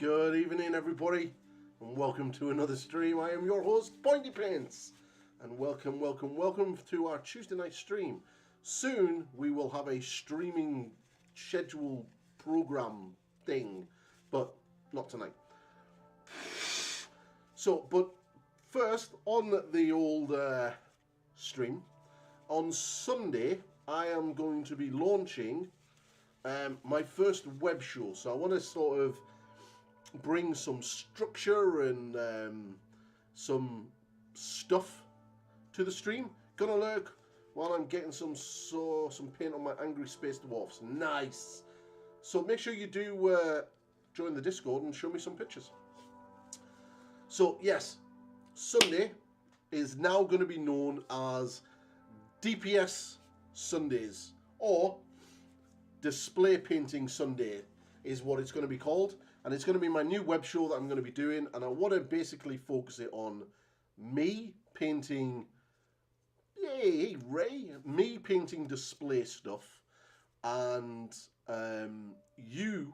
Good evening, everybody, and welcome to another stream. I am your host, Pointy Pants, and welcome to our Tuesday night stream. Soon we will have a streaming schedule program thing, but not tonight. So, but first, on the old stream, on Sunday, I am going to be launching my first web show. So I want to sort of bring some structure and some stuff to the stream. Gonna lurk while I'm getting some paint on my angry space dwarfs. Nice. So make sure you do join the Discord and show me some pictures. So yes, Sunday is now going to be known as DPS Sundays, or Display Painting Sunday is what it's going to be called. And it's going to be my new web show that I'm going to be doing, and I want to basically focus it on me painting, hey Ray, me painting display stuff, and you,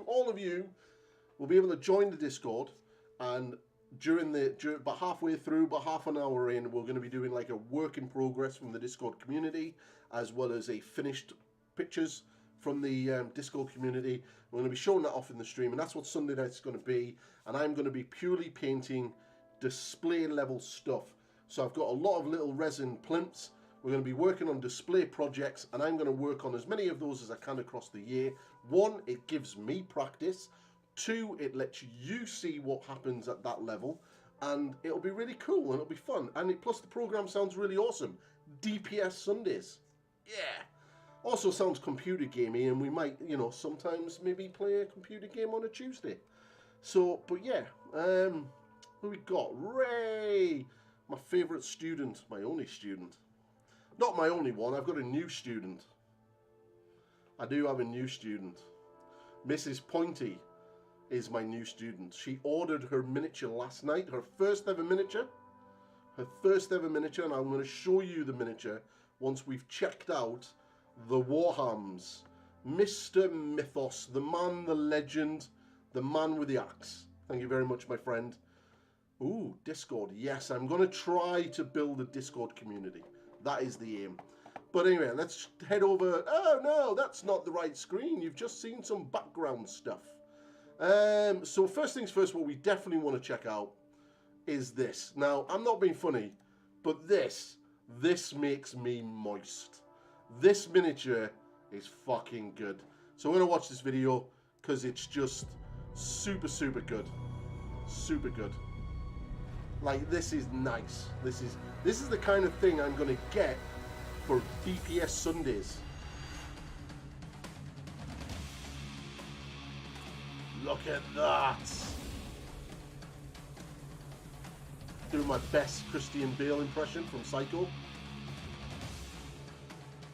all of you will be able to join the Discord, and during about halfway through, about half an hour in, we're going to be doing like a work in progress from the Discord community, as well as a finished pictures from the Discord community. We're going to be showing that off in the stream, and that's what Sunday night's going to be. And I'm going to be purely painting display level stuff. So I've got a lot of little resin plimps. We're going to be working on display projects, and I'm going to work on as many of those as I can across the year. One, it gives me practice. Two, it lets you see what happens at that level, and it'll be really cool and it'll be fun. And plus the program sounds really awesome. DPS Sundays. Yeah. Also sounds computer gamey, and we might, you know, sometimes maybe play a computer game on a Tuesday. So, but yeah, who we got? Ray, my favourite student, my only student. Not my only one, I've got a new student. I do have a new student. Mrs. Pointy is my new student. She ordered her miniature last night, her first ever miniature. Her first ever miniature, and I'm going to show you the miniature once we've checked out the Warhams. Mr. Mythos, the man, the legend, the man with the axe. Thank you very much, my friend. Ooh, Discord. Yes, I'm going to try to build a Discord community. That is the aim. But anyway, let's head over. Oh no, that's not the right screen. You've just seen some background stuff. So first things first, what we definitely want to check out is this. Now, I'm not being funny, but this makes me moist. This miniature is fucking good. So I'm going to watch this video because it's just super, super good. Super good. Like, this is nice. This is the kind of thing I'm going to get for DPS Sundays. Look at that. Doing my best Christian Bale impression from Psycho.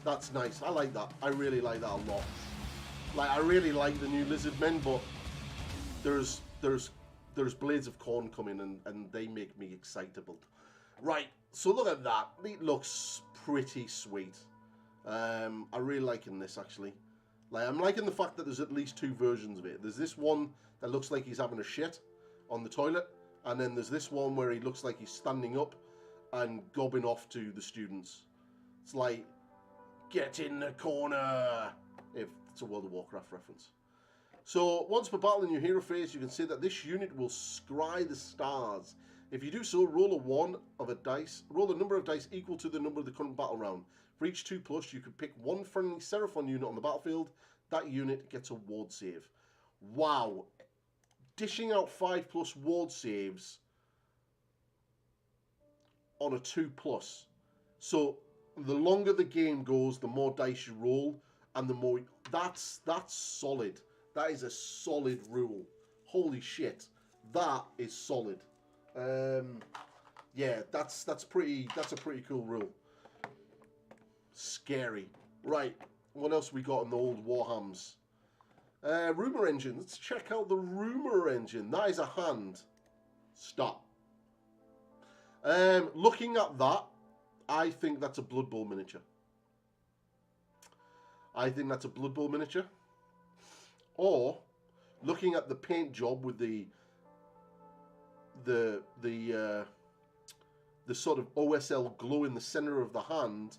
That's nice. I like that. I really like that a lot. Like, I really like the new Lizard Men, but there's Blades of Khorne coming, and they make me excitable. Right, so look at that. It looks pretty sweet. I'm really liking this, actually. Like, I'm liking the fact that there's at least two versions of it. There's this one that looks like he's having a shit on the toilet, and then there's this one where he looks like he's standing up and gobbing off to the students. It's like, get in the corner, if it's a World of Warcraft reference. So, once per battle in your hero phase, you can say that this unit will scry the stars. If you do so, roll a number of dice equal to the number of the current battle round. For each 2+, you can pick one friendly Seraphon unit on the battlefield. That unit gets a ward save. Wow. Dishing out 5+ ward saves on a 2+. So, the longer the game goes, the more dice you roll, and the more... That's solid. That is a solid rule. Holy shit. That is solid. Yeah, that's a pretty cool rule. Scary. Right, what else we got in the old Warhams? Rumour engine. Let's check out the Rumour engine. That is a hand. Stop. Looking at that, I think that's a Blood Bowl miniature. I think that's a Blood Bowl miniature. Or, looking at the paint job with the sort of OSL glow in the center of the hand,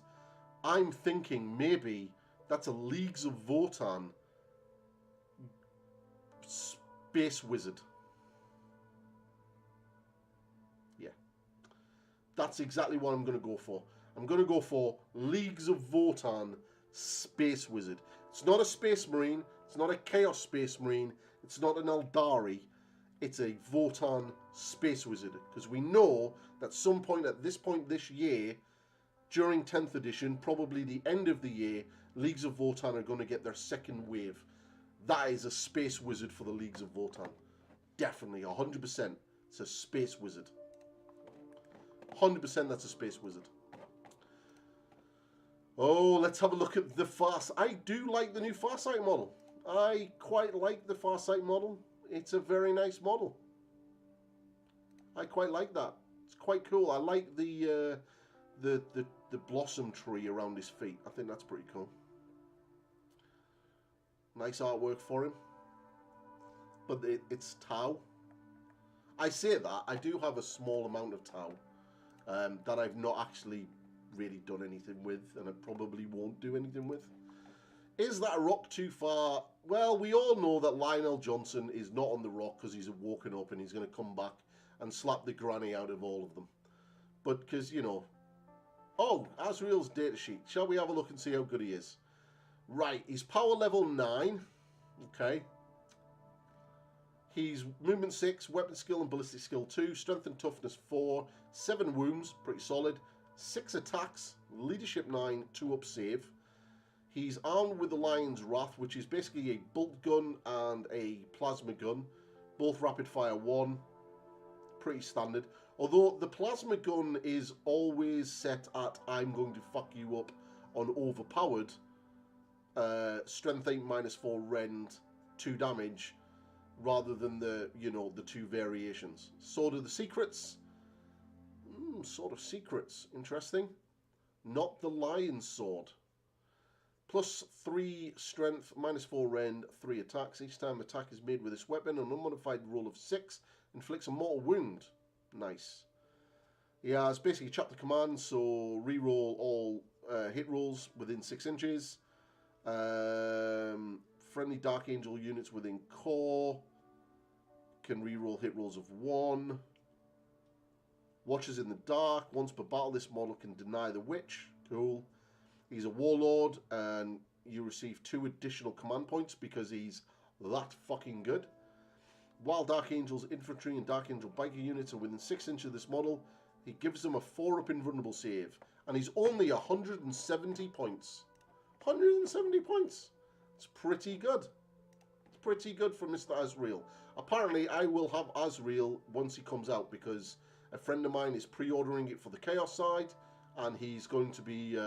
I'm thinking maybe that's a Leagues of Votann Space Wizard. Yeah. That's exactly what I'm going to go for. I'm going to go for Leagues of Votann Space Wizard. It's not a Space Marine. It's not a Chaos Space Marine. It's not an Eldari. It's a Votann Space Wizard. Because we know that some point at this point this year, during 10th edition, probably the end of the year, Leagues of Votann are going to get their second wave. That is a Space Wizard for the Leagues of Votann. Definitely, 100%. It's a Space Wizard. 100% that's a Space Wizard. Oh, let's have a look at the Farsight. I do like the new Farsight model. I quite like the Farsight model. It's a very nice model. I quite like that. It's quite cool. I like the blossom tree around his feet. I think that's pretty cool. Nice artwork for him. But it's Tau. I say that. I do have a small amount of Tau that I've not actually really done anything with, and I probably won't do anything with. Is that a rock too far? Well, we all know that Lionel Johnson is not on the rock because he's woken up and he's going to come back and slap the granny out of all of them. But because, you know... Oh, Azrael's datasheet. Shall we have a look and see how good he is? Right, he's power level 9. Okay. He's movement 6, weapon skill and ballistic skill 2, strength and toughness 4, 7 wounds, pretty solid, 6 attacks, leadership 9, 2 up save. He's armed with the Lion's Wrath, which is basically a bolt gun and a plasma gun, both rapid fire 1, pretty standard. Although the plasma gun is always set at I'm going to fuck you up on overpowered, strength 8 minus 4 rend 2 damage, rather than the, you know, the 2 variations. Sword of the Secrets. Sword of Secrets. Interesting. Not the Lion's Sword. Plus 3 strength, minus 4 rend, 3 attacks. Each time attack is made with this weapon, an unmodified roll of 6 inflicts a mortal wound. Nice. Yeah, it's basically chapter command, so reroll all hit rolls within 6 inches. Friendly Dark Angel units within core can reroll hit rolls of 1. Watchers in the dark. Once per battle, this model can deny the witch. Cool. He's a warlord, and you receive 2 additional command points because he's that fucking good. While Dark Angel's infantry and Dark Angel biker units are within 6 inches of this model, he gives them a 4-up invulnerable save. And he's only 170 points. 170 points. It's pretty good. It's pretty good for Mr. Azrael. Apparently, I will have Azrael once he comes out because a friend of mine is pre-ordering it for the Chaos side, and he's going to be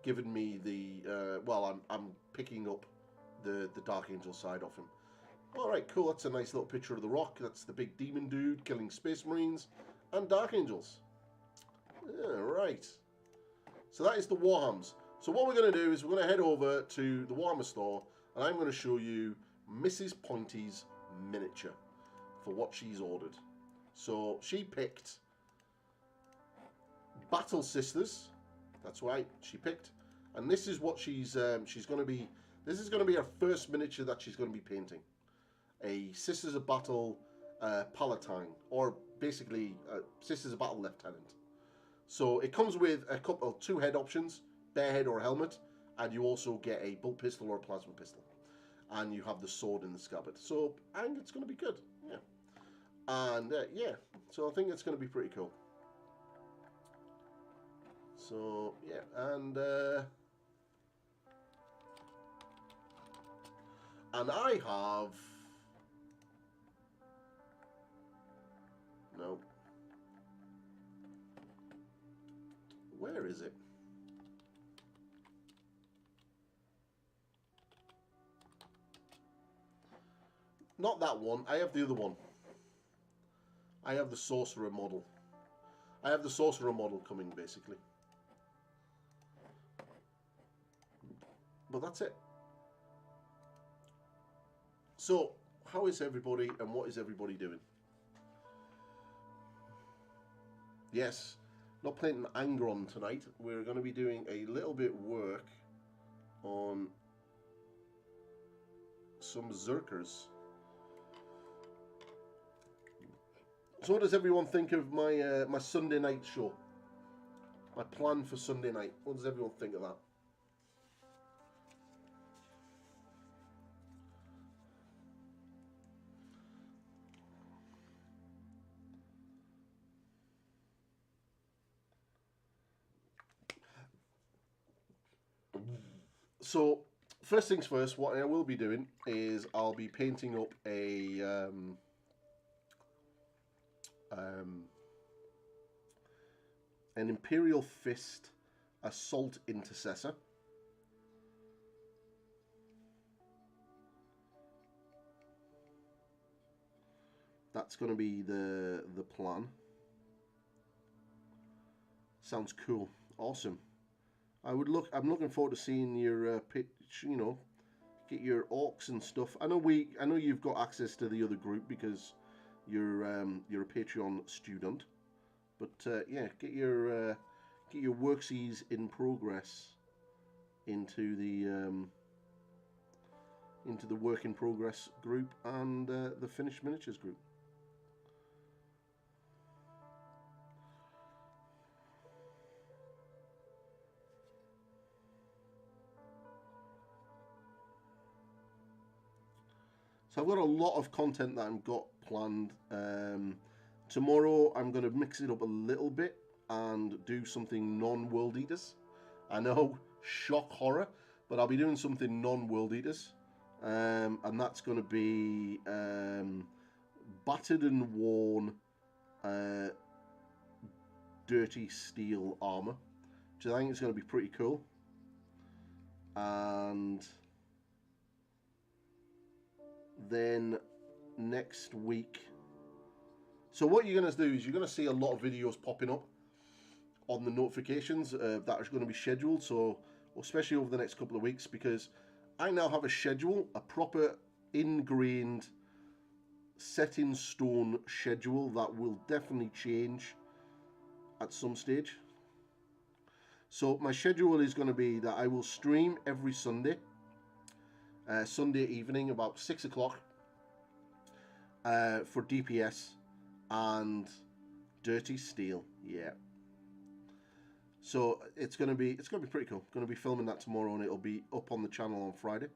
giving me the... well, I'm picking up the Dark Angel side off him. Alright, cool. That's a nice little picture of the rock. That's the big demon dude killing Space Marines and Dark Angels. Yeah, right. So that is the Warhams. So what we're going to do is we're going to head over to the Warhammer store, and I'm going to show you Mrs. Pointy's miniature for what she's ordered. So she picked Battle Sisters. That's right, she picked. And this is what she's going to be... This is going to be her first miniature that she's going to be painting. A Sisters of Battle Palatine, or basically Sisters of Battle Lieutenant. So it comes with a couple of 2 head options, bare head or helmet, and you also get a bolt pistol or a plasma pistol. And you have the sword in the scabbard. So I think it's going to be good, yeah. And yeah, so I think it's going to be pretty cool. So yeah, and I have... No. Where is it? Not that one. I have the other one. I have the Sorcerer model. I have the Sorcerer model coming, basically. but that's it. So, how is everybody and what is everybody doing? Yes, not playing Angron tonight. We're going to be doing a little bit of work on some Berserkers. So what does everyone think of my my Sunday night show? My plan for Sunday night. What does everyone think of that? So, first things first, what I will be doing is I'll be painting up a an Imperial Fist Assault Intercessor. That's going to be the plan. Sounds cool. Awesome. I'm looking forward to seeing your pitch. You know, get your orcs and stuff. I know you've got access to the other group because you're a Patreon student. But yeah, get your worksies in progress into the work in progress group and the finished miniatures group. So I've got a lot of content that I've got planned. Tomorrow I'm going to mix it up a little bit and do something non-World Eaters. I know, shock horror, but I'll be doing something non-World Eaters. And that's going to be battered and worn dirty steel armor, which I think is going to be pretty cool. And then next week, so what you're going to do is you're going to see a lot of videos popping up on the notifications that are going to be scheduled, so especially over the next couple of weeks, because I now have a schedule, a proper ingrained set in stone schedule that will definitely change at some stage. So my schedule is going to be that I will stream every Sunday, Sunday evening about 6 o'clock for DPS and Dirty Steel. Yeah. So it's gonna be pretty cool. Going to be filming that tomorrow, and it'll be up on the channel on Friday.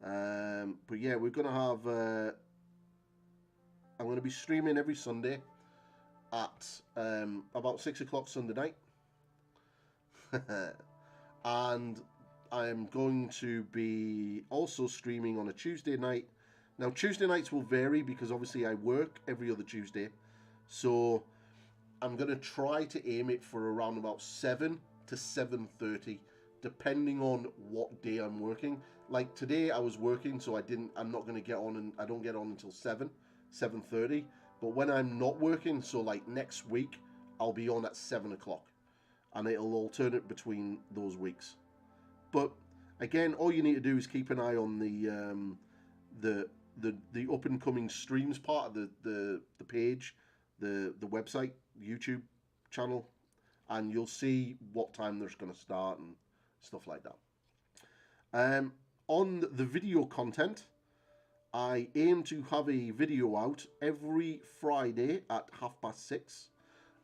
But yeah, we're gonna have. I'm going to be streaming every Sunday at about 6 o'clock Sunday night, and I'm going to be also streaming on a Tuesday night. Now, Tuesday nights will vary because obviously I work every other Tuesday. So I'm going to try to aim it for around about 7 to 7:30, depending on what day I'm working. Like today I was working, so I'm not going to get on, and I don't get on until 7:30. But when I'm not working, so like next week, I'll be on at 7 o'clock. And it'll alternate between those weeks. But again, all you need to do is keep an eye on the up and coming streams part of the page, the website, YouTube channel, and you'll see what time they're going to start and stuff like that. On the video content, I aim to have a video out every Friday at 6:30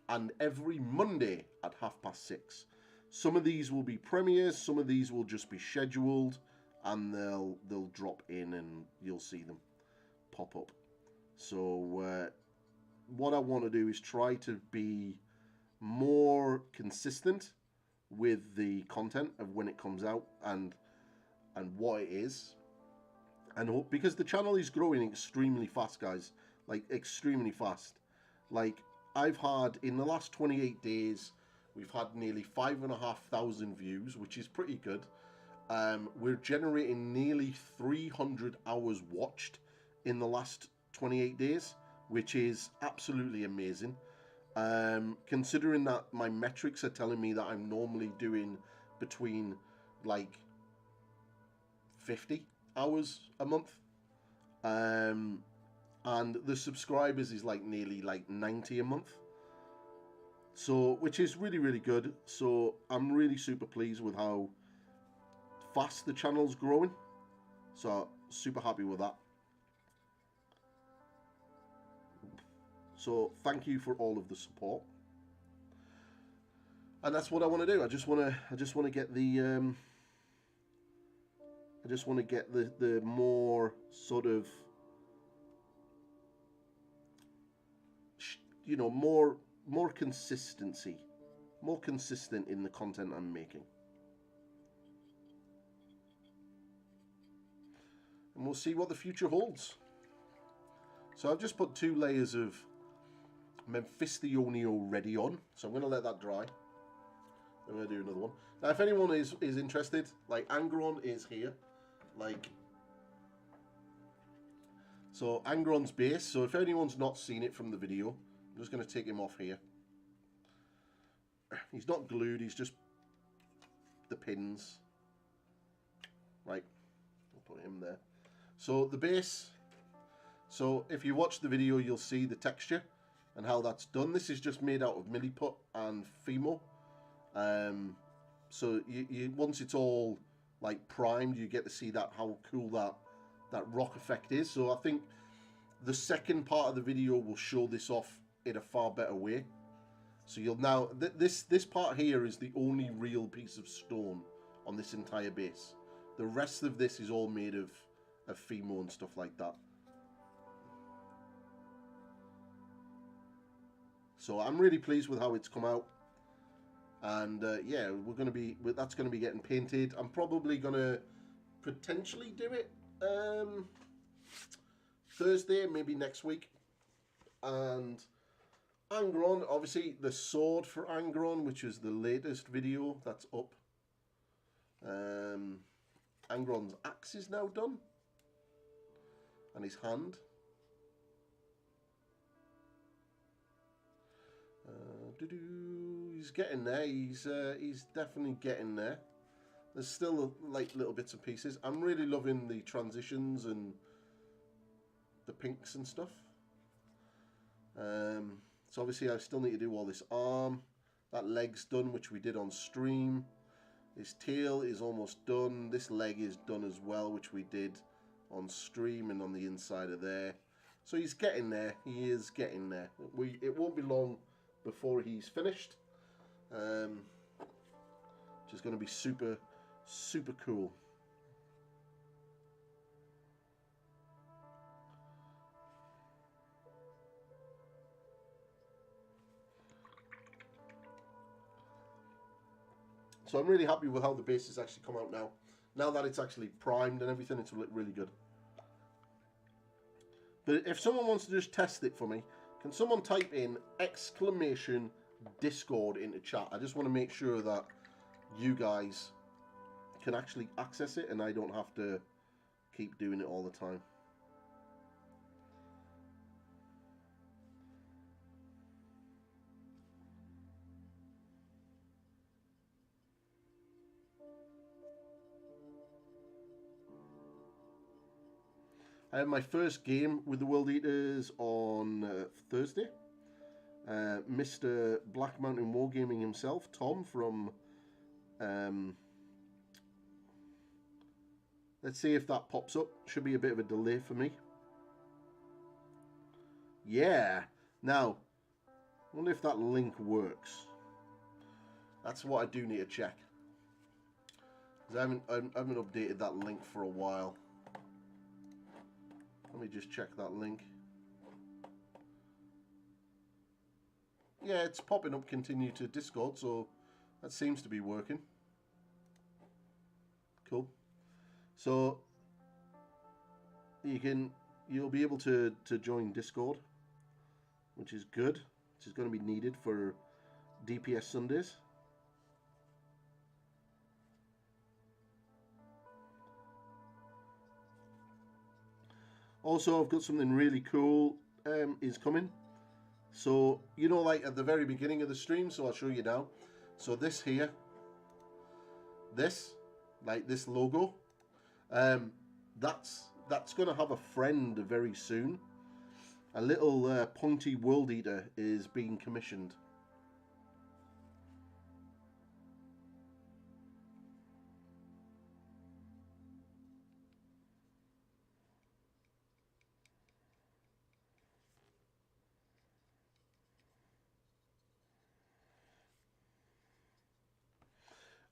and every Monday at 6:30. Some of these will be premieres, some of these will just be scheduled, and they'll drop in and you'll see them pop up. So what I want to do is try to be more consistent with the content of when it comes out and what it is. And because the channel is growing extremely fast, guys, like extremely fast. Like I've had, in the last 28 days, we've had nearly 5,500 views, which is pretty good. We're generating nearly 300 hours watched in the last 28 days, which is absolutely amazing. Considering that my metrics are telling me that I'm normally doing between like 50 hours a month. And the subscribers is like nearly like 90 a month. So, which is really, really good. So I'm really super pleased with how fast the channel's growing. So super happy with that. So thank you for all of the support. And that's what I want to do. I just want to get the the more sort of, you know, more consistency, more consistent in the content I'm making. And we'll see what the future holds. So I've just put 2 layers of Mephistionio ready on, so I'm going to let that dry. I'm going to do another one. Now, if anyone is interested, like, Angron is here. Like, so Angron's base. So if anyone's not seen it from the video, I'm just going to take him off here. He's not glued, he's just the pins. Right, I'll put him there. So the base, so if you watch the video, you'll see the texture and how that's done. This is just made out of milliput and Fimo. So you once it's all like primed, you get to see that how cool that rock effect is. So I think the second part of the video will show this off in a far better way. So you'll now this part here is the only real piece of stone on this entire base. The rest of this is all made of Fimo and stuff like that. So I'm really pleased with how it's come out. And yeah, that's going to be getting painted. I'm probably going to potentially do it Thursday, maybe next week. And Angron, obviously the sword for Angron, which is the latest video that's up. Angron's axe is now done. And his hand. He's getting there. He's definitely getting there. There's still like little bits and pieces. I'm really loving the transitions and the pinks and stuff. So obviously I still need to do all this arm. That leg's done, which we did on stream. His tail is almost done. This leg is done as well, which we did on stream and on the inside of there. So he's getting there. He is getting there. It won't be long before he's finished, which is going to be super, super cool. So I'm really happy with how the base has actually come out now. Now that it's actually primed and everything, it's really good. But if someone wants to just test it for me, can someone type in !Discord into chat? I just want to make sure that you guys can actually access it and I don't have to keep doing it all the time. I had my first game with the World Eaters on Thursday. Mr. Black Mountain Wargaming himself, Tom from... let's see if that pops up. Should be a bit of a delay for me. Yeah. Now, I wonder if that link works. That's what I do need to check. 'Cause I haven't updated that link for a while. Let me just check that link. Yeah, it's popping up continue to Discord, so that seems to be working. Cool. So you'll be able to join Discord, which is good. Which is going to be needed for DPS Sundays. Also, I've got something really cool is coming. So, you know, like at the very beginning of the stream, so I'll show you now. So this here, like this logo, That's going to have a friend very soon. A little pointy world eater is being commissioned.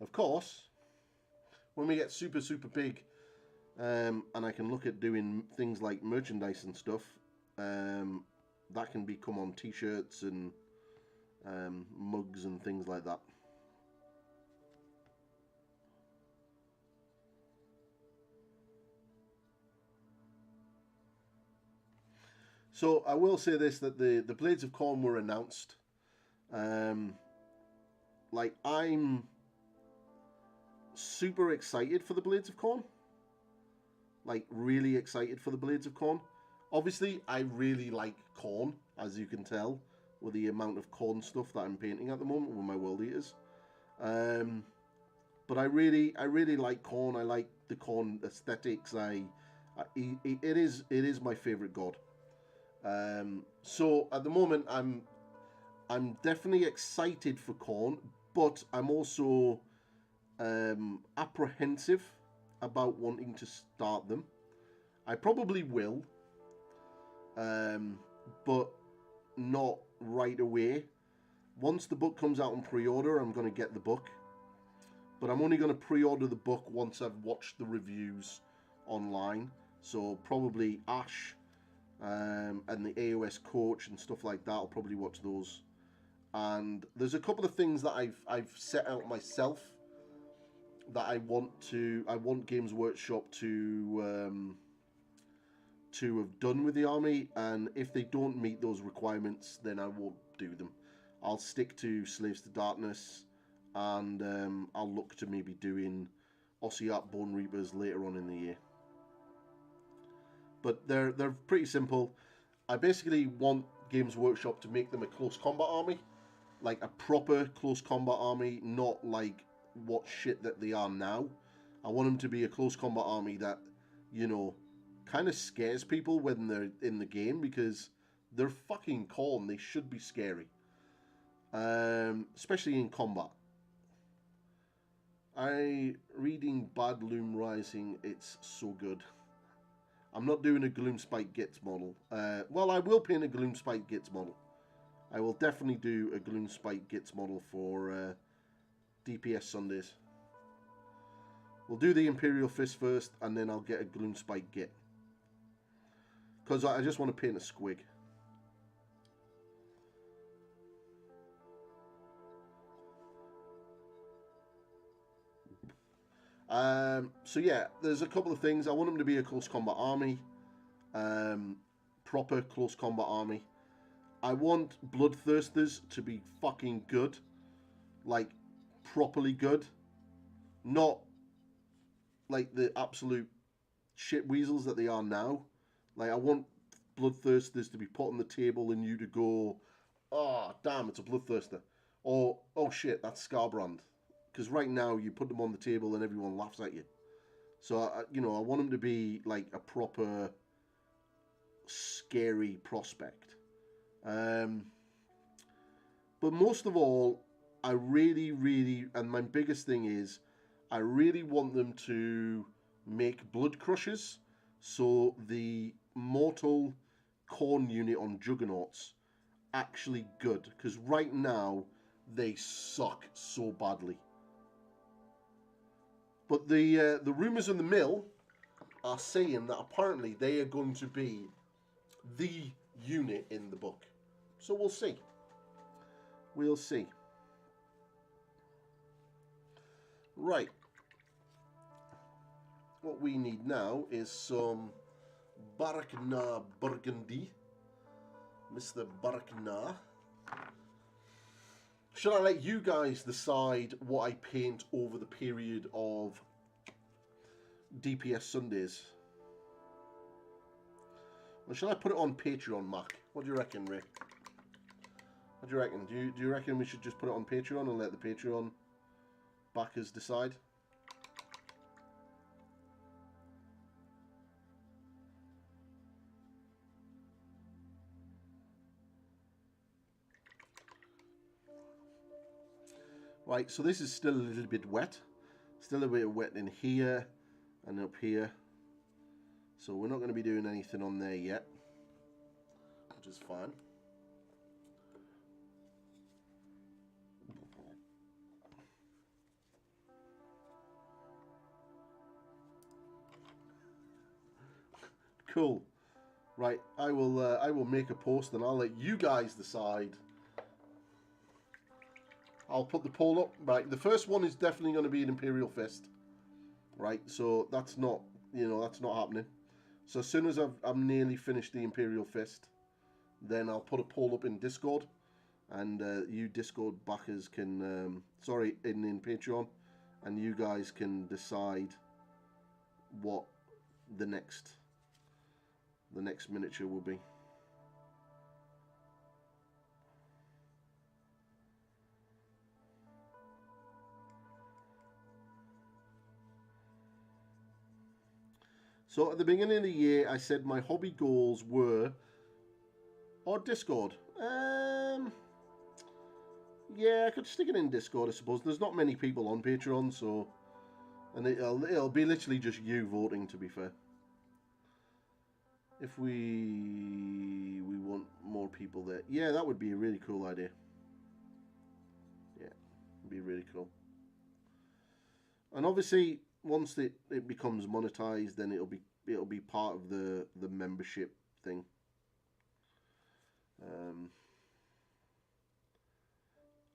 Of course, when we get super, super big, and I can look at doing things like merchandise and stuff, that can become on t-shirts and mugs and things like that. So I will say this, that the Blades of Khorne were announced. Like, I'm super excited for the Blades of Khorne. Like, really excited for the Blades of Khorne. Obviously, I really like Khorne, as you can tell, with the amount of Khorne stuff that I'm painting at the moment with my World Eaters. But I really like Khorne. I like the Khorne aesthetics. It is my favorite god. So at the moment, I'm definitely excited for Khorne, but I'm also apprehensive about wanting to start them. I probably will, but not right away. Once the book comes out on pre-order, I'm going to get the book, but I'm only going to pre-order the book once I've watched the reviews online. So probably Ash and the AOS coach and stuff like that. I'll probably watch those. And there's a couple of things that I've set out myself that I want Games Workshop to have done with the army, and if they don't meet those requirements, then I won't do them. I'll stick to Slaves to Darkness, and I'll look to maybe doing Ossiarch Bone Reapers later on in the year. But they're pretty simple. I basically want Games Workshop to make them a close combat army, like a proper close combat army, not like what shit that they are now. I want them to be a close combat army that, you know, kind of scares people when they're in the game, because they're fucking Khorne. They should be scary, especially in combat. Reading Bad Loom Rising, it's so good. I'm not doing a Gloomspite Gits model. Well, I will paint a Gloomspite Gits model. I will definitely do a Gloomspite Gits model for DPS Sundays. We'll do the Imperial Fist first, and then I'll get a Gloomspite Git. Because I just want to paint a squig. So yeah, there's a couple of things. I want them to be a close combat army. Proper close combat army. I want Bloodthirsters to be fucking good. Like, properly good. Not like the absolute shit weasels that they are now. Like, I want Bloodthirsters to be put on the table and you to go, oh, damn, it's a Bloodthirster. Or, oh shit, that's Scarbrand. Because right now, you put them on the table and everyone laughs at you. So, you know, I want them to be like a proper scary prospect. But most of all, I really, and my biggest thing is, I really want them to make Blood Crushers, so the mortal Khorne unit on Juggernauts actually good, because right now they suck so badly. But the rumors in the mill are saying that apparently they are going to be the unit in the book. So we'll see. We'll see. Right. What we need now is some Barakna Burgundy. Mr. Barakna. Should I let you guys decide what I paint over the period of DPS Sundays? Or shall I put it on Patreon, Mac? What do you reckon, Ray? What do you reckon? Do you reckon we should just put it on Patreon and let the Patreon backers decide? Right, so this is still a little bit wet. Still a bit wet in here and up here. So we're not going to be doing anything on there yet, which is fine. Cool. Right, I will make a post and I'll let you guys decide. I'll put the poll up. Right, the first one is definitely going to be an Imperial Fist. Right, so that's not, you know, that's not happening. So as soon as I'm nearly finished the Imperial Fist, then I'll put a poll up in Discord, and you Discord backers can, sorry, in Patreon, and you guys can decide what the next miniature will be. So at the beginning of the year, I said my hobby goals were, or Discord. Yeah, I could stick it in Discord, I suppose. There's not many people on Patreon, so, and it'll be literally just you voting, to be fair. If we want more people there, yeah, that would be a really cool idea. Yeah, it'd be really cool. And obviously, once it becomes monetized, then it'll be part of the membership thing.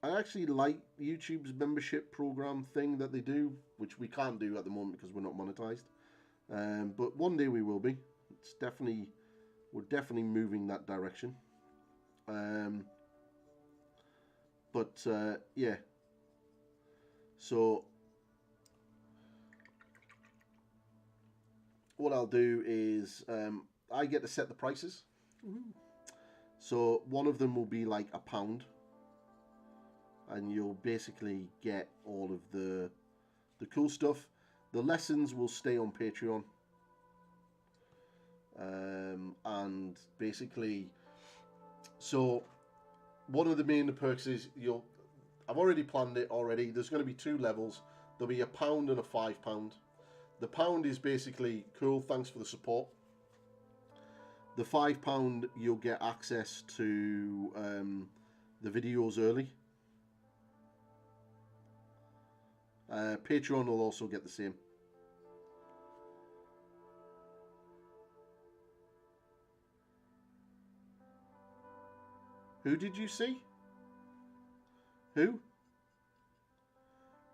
I actually like YouTube's membership program thing that they do, which we can't do at the moment because we're not monetized. But one day we will be. It's definitely, we're definitely moving that direction. Yeah. So what I'll do is I get to set the prices. So one of them will be like £1, and you'll basically get all of the cool stuff. The lessons will stay on Patreon, and basically, so one of the main perks is I've already planned it already. There's going to be 2 levels. There'll be £1 and a £5. The £1 is basically cool, thanks for the support. The £5, you'll get access to the videos early. Patreon will also get the same. Who did you see? Who?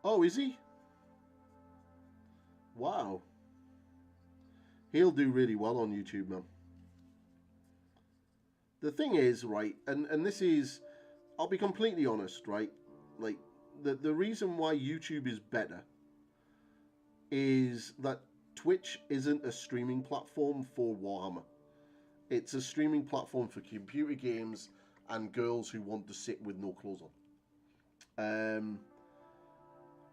Oh, is he? Wow. He'll do really well on YouTube, man. The thing is, right, and this is, I'll be completely honest, right? Like, the reason why YouTube is better is that Twitch isn't a streaming platform for Warhammer. It's a streaming platform for computer games and girls who want to sit with no clothes on.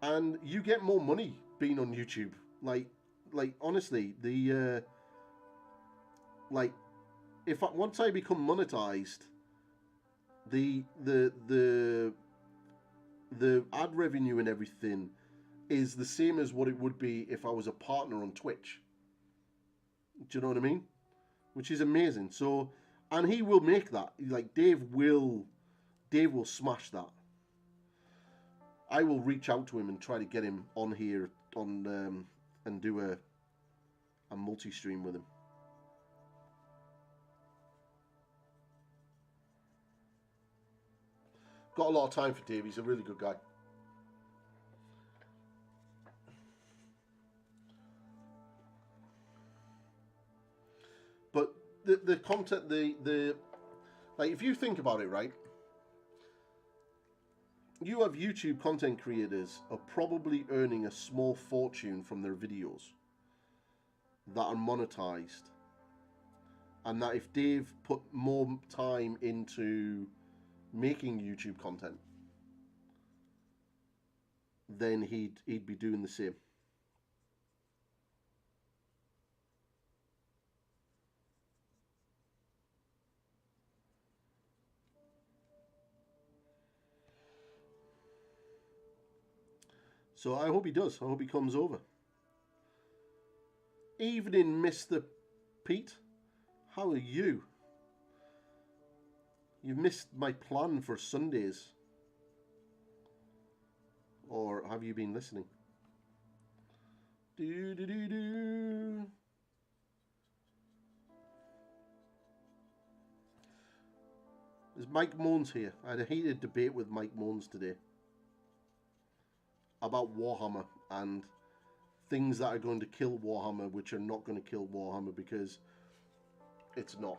And you get more money being on YouTube. Like honestly, once I become monetized, the ad revenue and everything is the same as what it would be if I was a partner on Twitch. Do you know what I mean? Which is amazing. So, and he will make that. Like Dave will smash that. I will reach out to him and try to get him on here on and do a multi-stream with him. Got a lot of time for Dave. He's a really good guy. But the content, like, if you think about it, right? You have YouTube content creators are probably earning a small fortune from their videos that are monetized. And that if Dave put more time into making YouTube content, then he'd be doing the same. So I hope he does. I hope he comes over. Evening, Mr. Pete. How are you? You've missed my plan for Sundays. Or have you been listening? Do do do do. There's Mike Moans here. I had a heated debate with Mike Moans today about Warhammer and things that are going to kill Warhammer, which are not going to kill Warhammer, because it's not.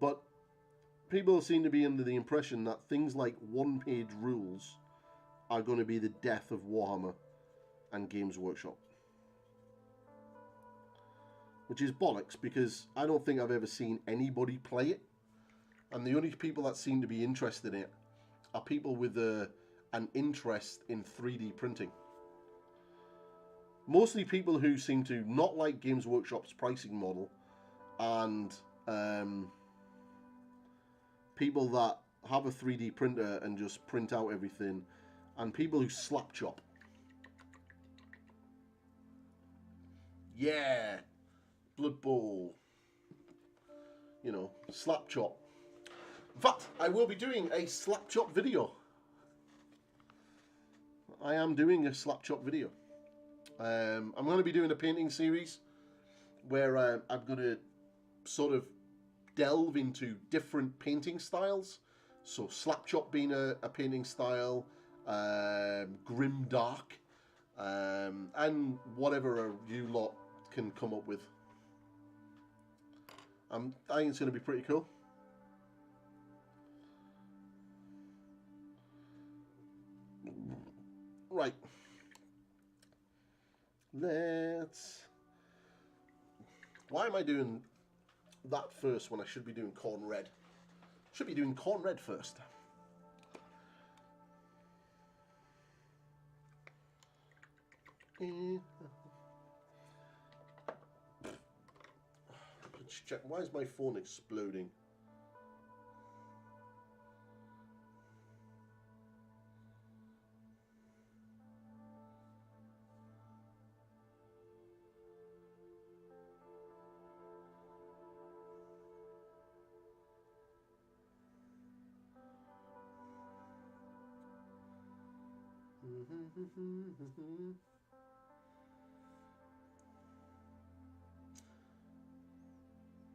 But people seem to be under the impression that things like one-page rules are going to be the death of Warhammer and Games Workshop. Which is bollocks, because I don't think I've ever seen anybody play it. And the only people that seem to be interested in it are people with an interest in 3D printing. Mostly people who seem to not like Games Workshop's pricing model, and people that have a 3D printer and just print out everything, and people who slap chop. Yeah, Blood Bowl. You know, slap chop. In fact, I will be doing a slap chop video. I am doing a slap chop video. I'm going to be doing a painting series where I'm going to sort of delve into different painting styles. So slap chop being a painting style, grim dark, and whatever you lot can come up with. I think it's going to be pretty cool. Right. Why am I doing that first when I should be doing Khorne Red? Should be doing Khorne Red first. Let's check. Why is my phone exploding?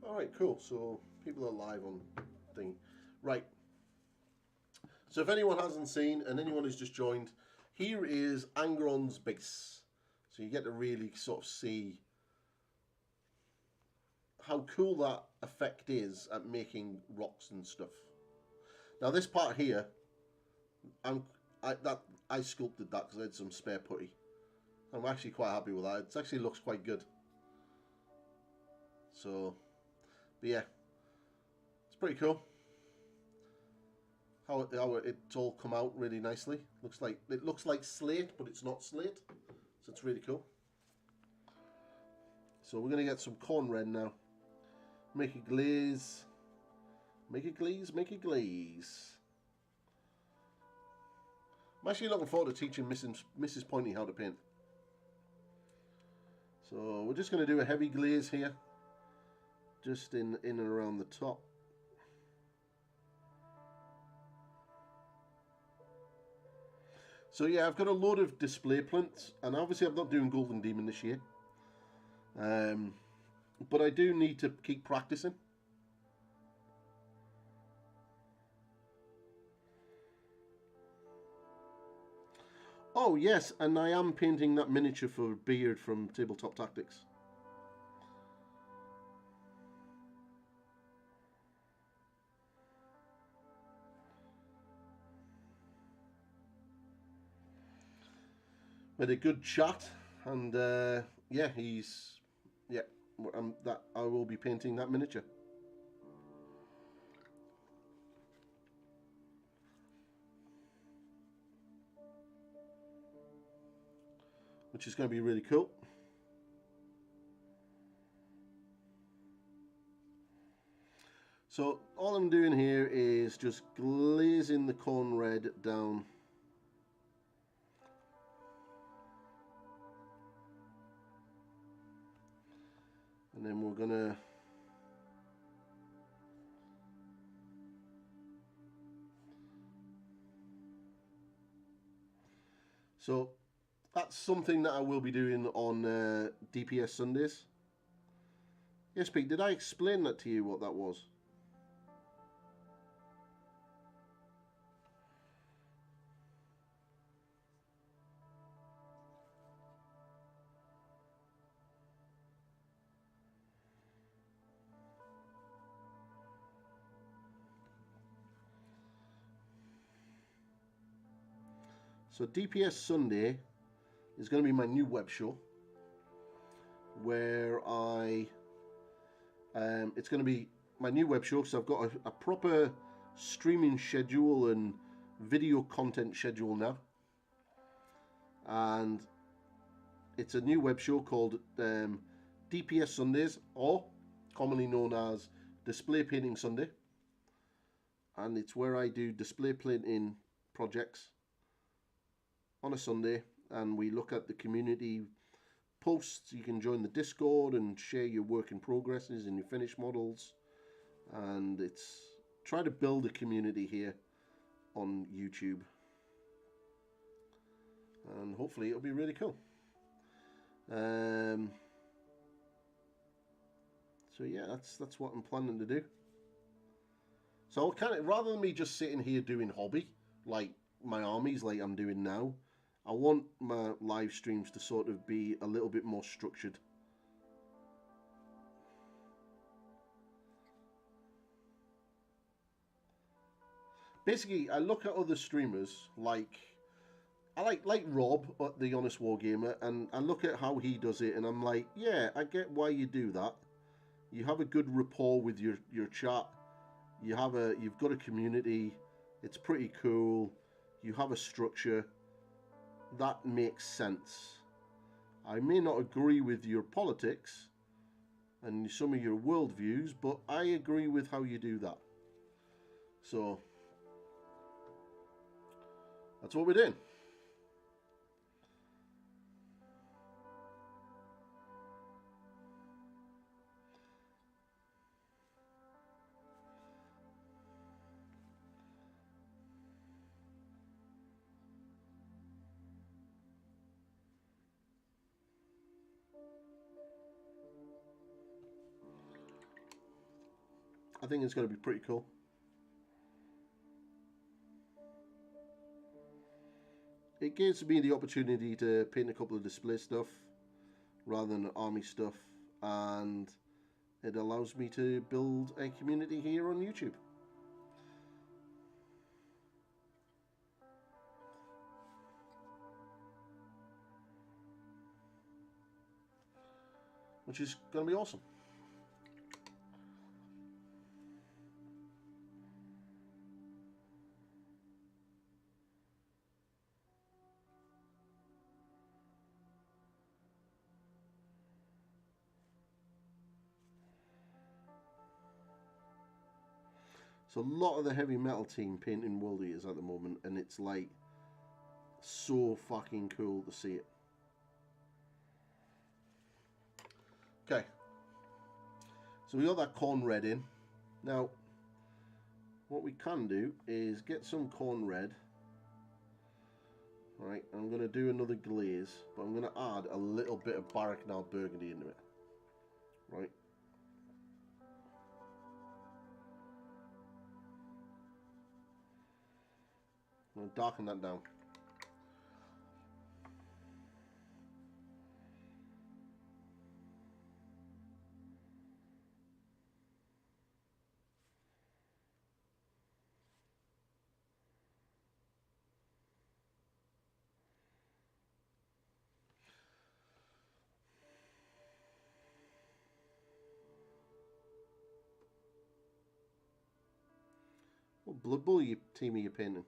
Alright, cool. So people are live on thing. Right. So if anyone hasn't seen, and anyone who's just joined, here is Angron's base. So you get to really sort of see how cool that effect is at making rocks and stuff. Now this part here, I sculpted that because I had some spare putty. I'm actually quite happy with that. It actually looks quite good. So, but yeah, it's pretty cool. How it's all come out really nicely. It looks like slate, but it's not slate. So it's really cool. So we're gonna get some Khorne Red now. Make a glaze. Make a glaze. Make a glaze. I'm actually looking forward to teaching Mrs. Pointy how to paint. So we're just going to do a heavy glaze here, just in and around the top. So yeah, I've got a load of display plinths, and obviously I'm not doing Golden Demon this year, but I do need to keep practicing. Oh yes, and I am painting that miniature for Beard from Tabletop Tactics. We had a good chat, and yeah, that I will be painting that miniature. Which is going to be really cool. So all I'm doing here is just glazing the Khorne Red down And then we're gonna so that's something that I will be doing on DPS Sundays. Yes, Pete, did I explain that to you, what that was? So DPS Sunday is going to be my new web show, where it's going to be my new web show, because I've got a proper streaming schedule and video content schedule now, and it's a new web show called DPS Sundays, or commonly known as Display Painting Sunday, and it's where I do display painting projects on a Sunday, and we look at the community posts. You can join the Discord and share your work in progresses and your finished models, and it's try to build a community here on YouTube, and hopefully it'll be really cool. So yeah, that's what I'm planning to do. So kind of, rather than me just sitting here doing hobby like my armies like I'm doing now, I want my live streams to sort of be a little bit more structured. Basically, I look at other streamers like I like Rob, the Honest Wargamer, and I look at how he does it, and I'm like, yeah, I get why you do that. You have a good rapport with your chat. You've got a community. It's pretty cool. You have a structure. That makes sense. I may not agree with your politics and some of your worldviews, but I agree with how you do that. So that's what we're doing. I think it's going to be pretty cool. It gives me the opportunity to paint a couple of display stuff rather than army stuff, and it allows me to build a community here on YouTube. Which is going to be awesome. So a lot of the heavy metal team painting World Eaters at the moment, and it's like so fucking cool to see it. Okay, so we got that Khorne red in. Now, what we can do is get some Khorne red. Right, I'm going to do another glaze, but I'm going to add a little bit of Baraknar burgundy into it. Right. I'm going to darken that down. What Blood Bowl team are you painting?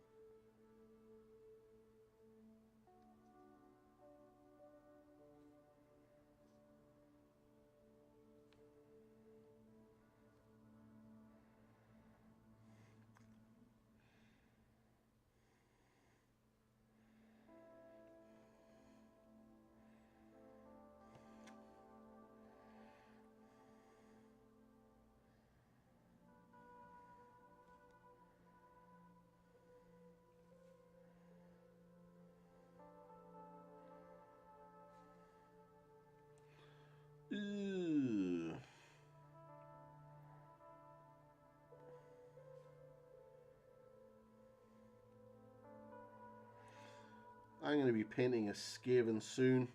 I'm going to be painting a Skaven soon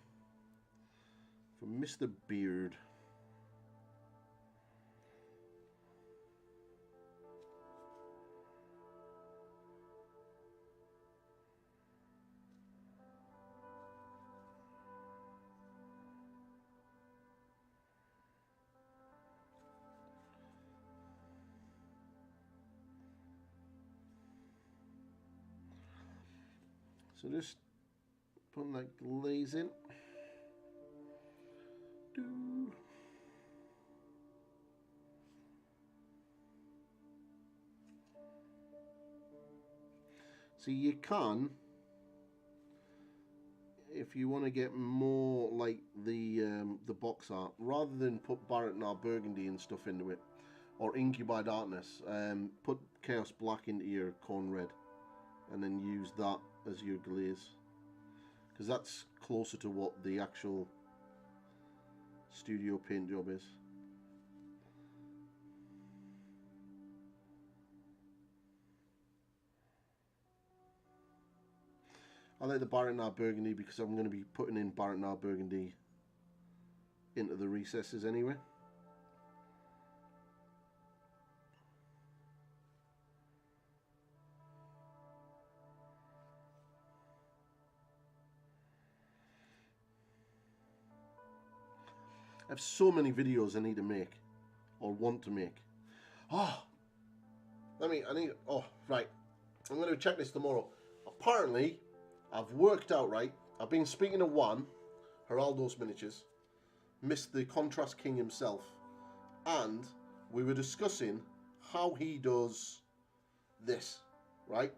for Mr. Beard. So just putting that glaze in. So you can, if you want to get more like the box art, rather than put Baratnar Burgundy and stuff into it, or Incubi Darkness, put Chaos Black into your Khorne Red, and then use that as your glaze, because that's closer to what the actual studio paint job is. I like the Baratnar Burgundy because I'm going to be putting in Baratnar Burgundy into the recesses anyway. I have so many videos I need to make, or want to make. Oh, right. I'm going to check this tomorrow. Apparently, I've worked out, right, I've been speaking to Juan, Geraldo's Miniatures, Mr. Contrast King himself, and we were discussing how he does this, right?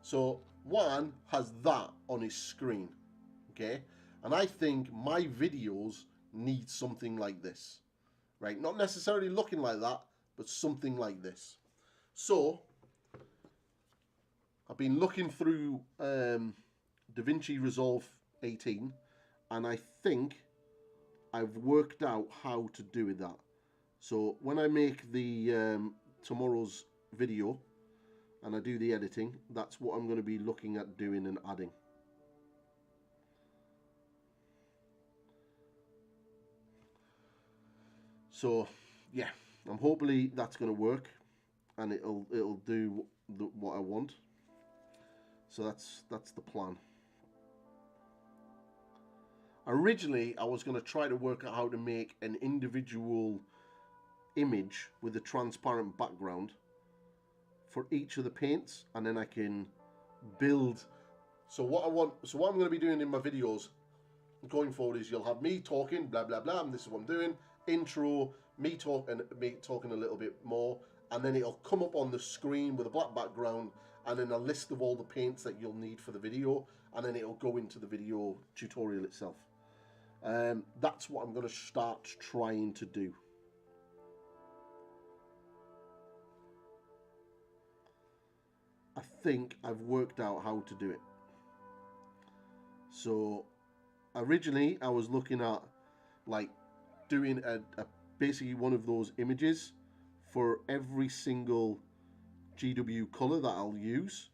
So, Juan has that on his screen, okay? And I think my videos need something like this, right? Not necessarily looking like that, but something like this. So, I've been looking through DaVinci Resolve 18, and I think I've worked out how to do with that. So when I make the tomorrow's video and I do the editing, that's what I'm going to be looking at doing and adding. So yeah, I'm hopefully that's going to work, and it'll do what I want. So that's the plan. Originally, I was going to try to work out how to make an individual image with a transparent background for each of the paints, and then I can build. So what I'm going to be doing in my videos going forward is you'll have me talking, blah blah blah, and this is what I'm doing. Intro, me talking a little bit more, and then it'll come up on the screen with a black background, and then a list of all the paints that you'll need for the video, and then it'll go into the video tutorial itself. That's what I'm going to start trying to do. I think I've worked out how to do it. So originally I was looking at like doing a basically one of those images for every single GW color that I'll use,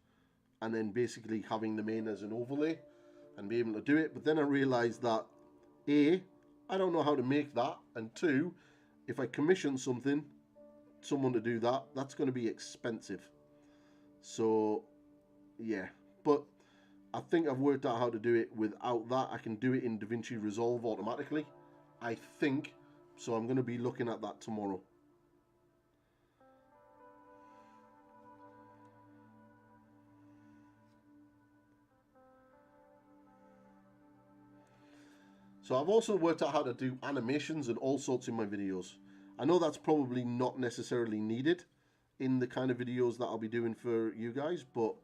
and then basically having them in as an overlay and be able to do it. But then I realized that A, I don't know how to make that, and 2, if I commission someone to do that, that's going to be expensive. So yeah, but I think I've worked out how to do it without that. I can do it in DaVinci Resolve automatically, I think. So I'm going to be looking at that tomorrow. So I've also worked out how to do animations and all sorts in my videos. I know that's probably not necessarily needed in the kind of videos that I'll be doing for you guys, but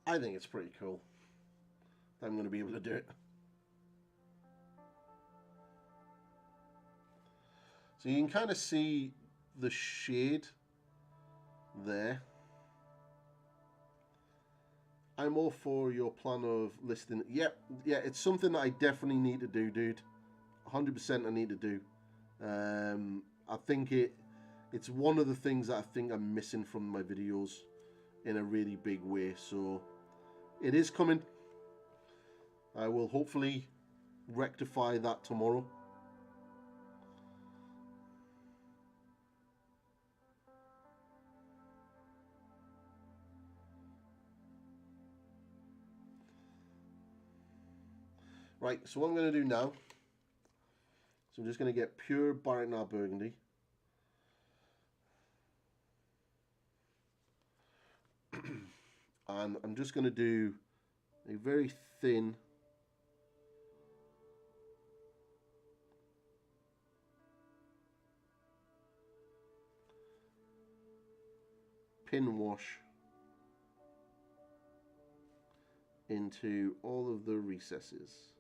I think it's pretty cool that I'm going to be able to do it. So you can kind of see the shade there. I'm all for your plan of listing. Yeah, it's something that I definitely need to do, dude. 100% I need to do. I think it's one of the things that I think I'm missing from my videos in a really big way. So it is coming. I will hopefully rectify that tomorrow. Right, so what I'm going to do now, so I'm just going to get pure Barrett Burgundy. And I'm just going to do a very thin pin wash into all of the recesses.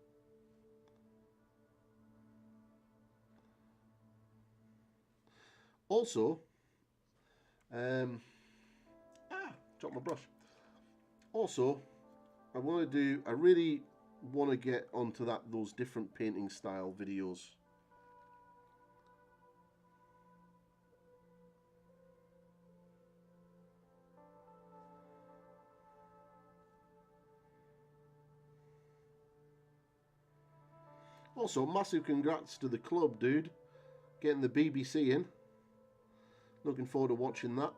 Also, dropped my brush. Also, I really want to get onto those different painting style videos. Also, massive congrats to the club, dude. Getting the BBC in. Looking forward to watching that.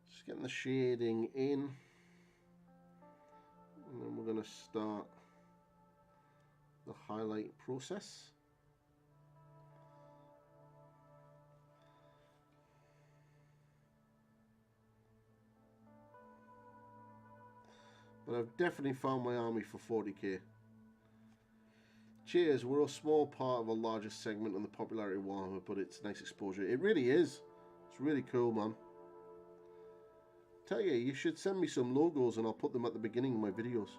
Just getting the shading in, and then we're going to start the highlight process. But I've definitely found my army for 40k. Cheers, we're a small part of a larger segment on the popularity of Warhammer, but it's nice exposure. It really is. It's really cool, man. Tell you, you should send me some logos and I'll put them at the beginning of my videos.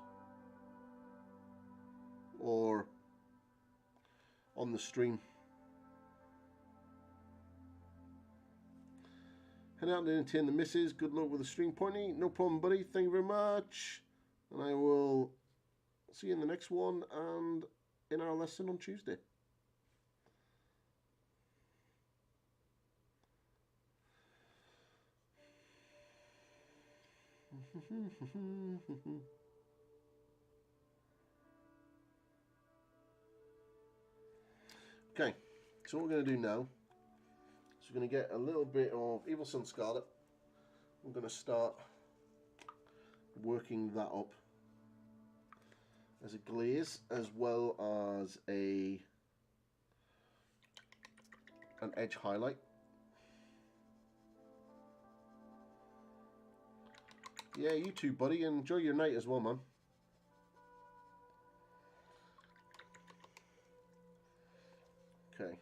Or on the stream. Head out and entertain the missus. Good luck with the stream, Pointy. No problem, buddy. Thank you very much. And I will see you in the next one and in our lesson on Tuesday. Okay, so what we're going to do now is we're going to get a little bit of Evil Sun Scarlet. I'm going to start working that up as a glaze as well as an edge highlight. Yeah, you too, buddy. Enjoy your night as well, man. Okay.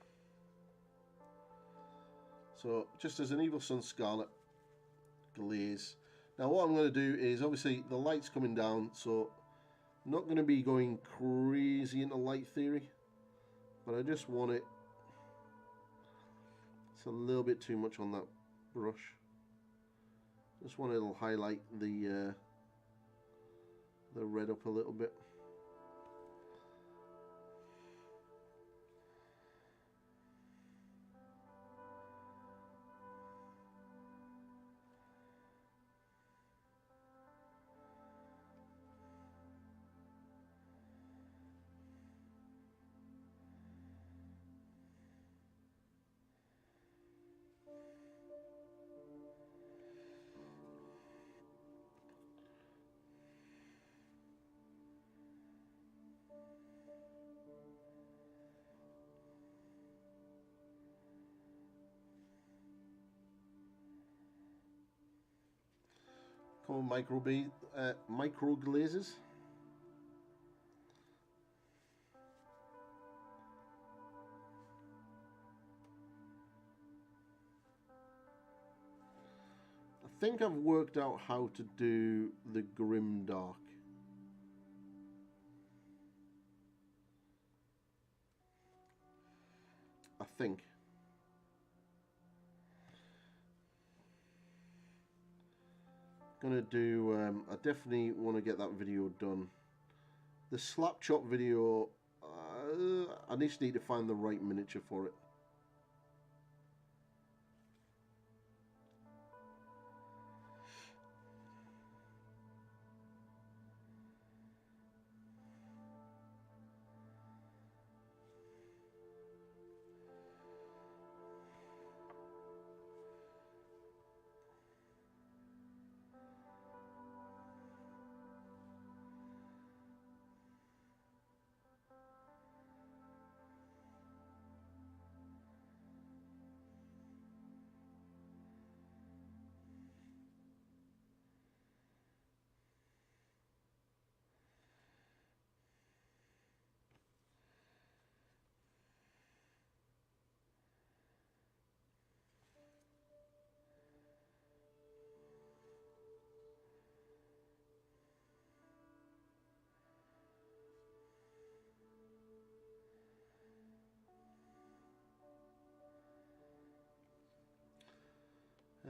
So, just as an Evil Sun Scarlet glaze. Now, what I'm going to do is, obviously, the light's coming down, so I'm not going to be going crazy into light theory, but I just want it. It's a little bit too much on that brush. Just want to highlight the red up a little bit. called micro glazes. I think I've worked out how to do the grim dark. I think. Gonna do. I definitely want to get that video done. The slap chop video. I just need to find the right miniature for it.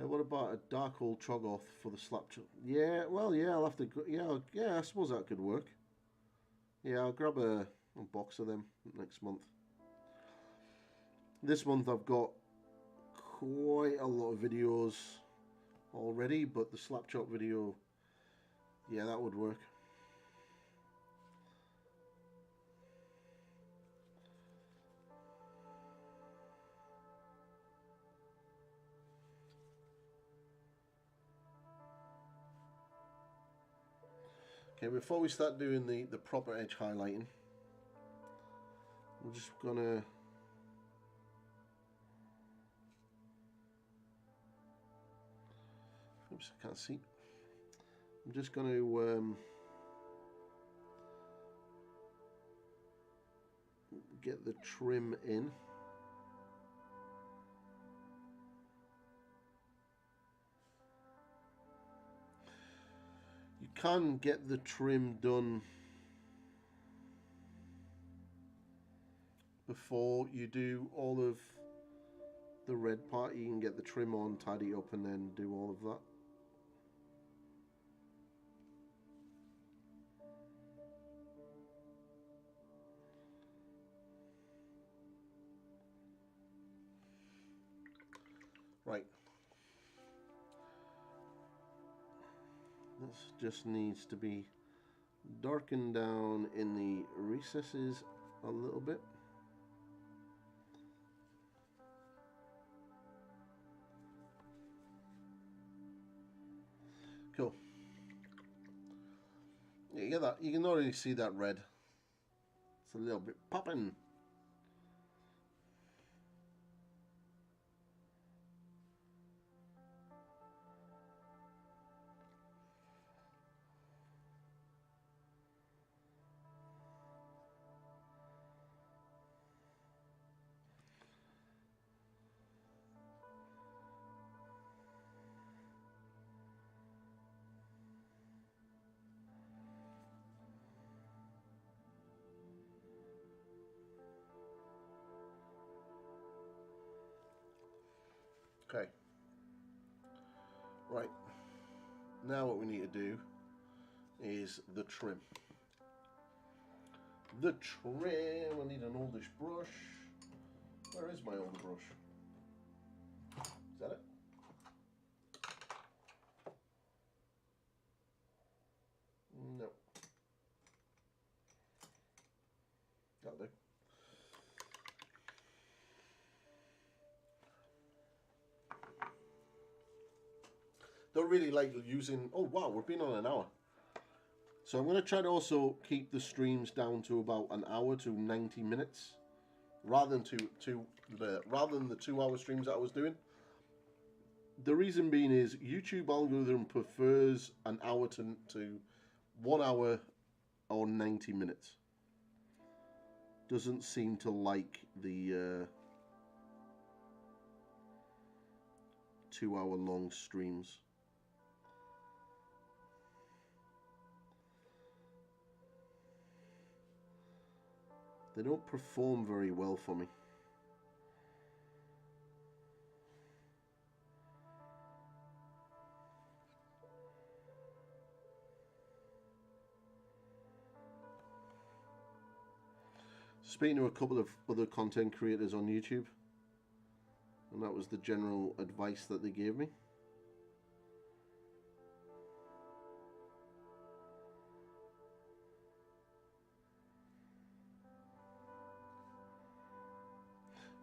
What about a dark old Troggoth for the slap chop? Yeah, well, yeah, I'll have to. Yeah, I suppose that could work. Yeah, I'll grab a box of them next month. This month I've got quite a lot of videos already, but the slap chop video, yeah, that would work. Okay, before we start doing the proper edge highlighting, I'm just gonna oops, I can't see. I'm just gonna get the trim in. You can get the trim done before you do all of the red part. You can get the trim on, tidy up, and then do all of that. Right. This just needs to be darkened down in the recesses a little bit. Cool. Yeah, you get that. You can already see that red. It's a little bit popping. Okay. Right. Now what we need to do is the trim. The trim. I need an oldish brush. Where is my old brush? Is that it? No. That'll do. Don't really like using. Oh wow, we've been on an hour. So I'm going to try to also keep the streams down to about an hour to 90 minutes, rather than the 2 hour streams that I was doing. The reason being is YouTube algorithm prefers an hour to 1 hour or 90 minutes. Doesn't seem to like the 2 hour long streams. They don't perform very well for me. Speaking to a couple of other content creators on YouTube, and that was the general advice that they gave me.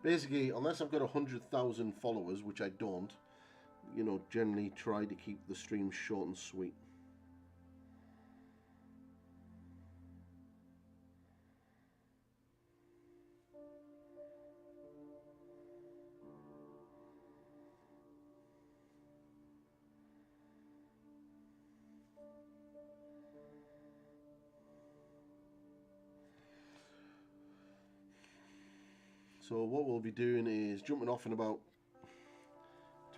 Basically, unless I've got 100,000 followers, which I don't, you know, generally try to keep the streams short and sweet. So what we'll be doing is jumping off in about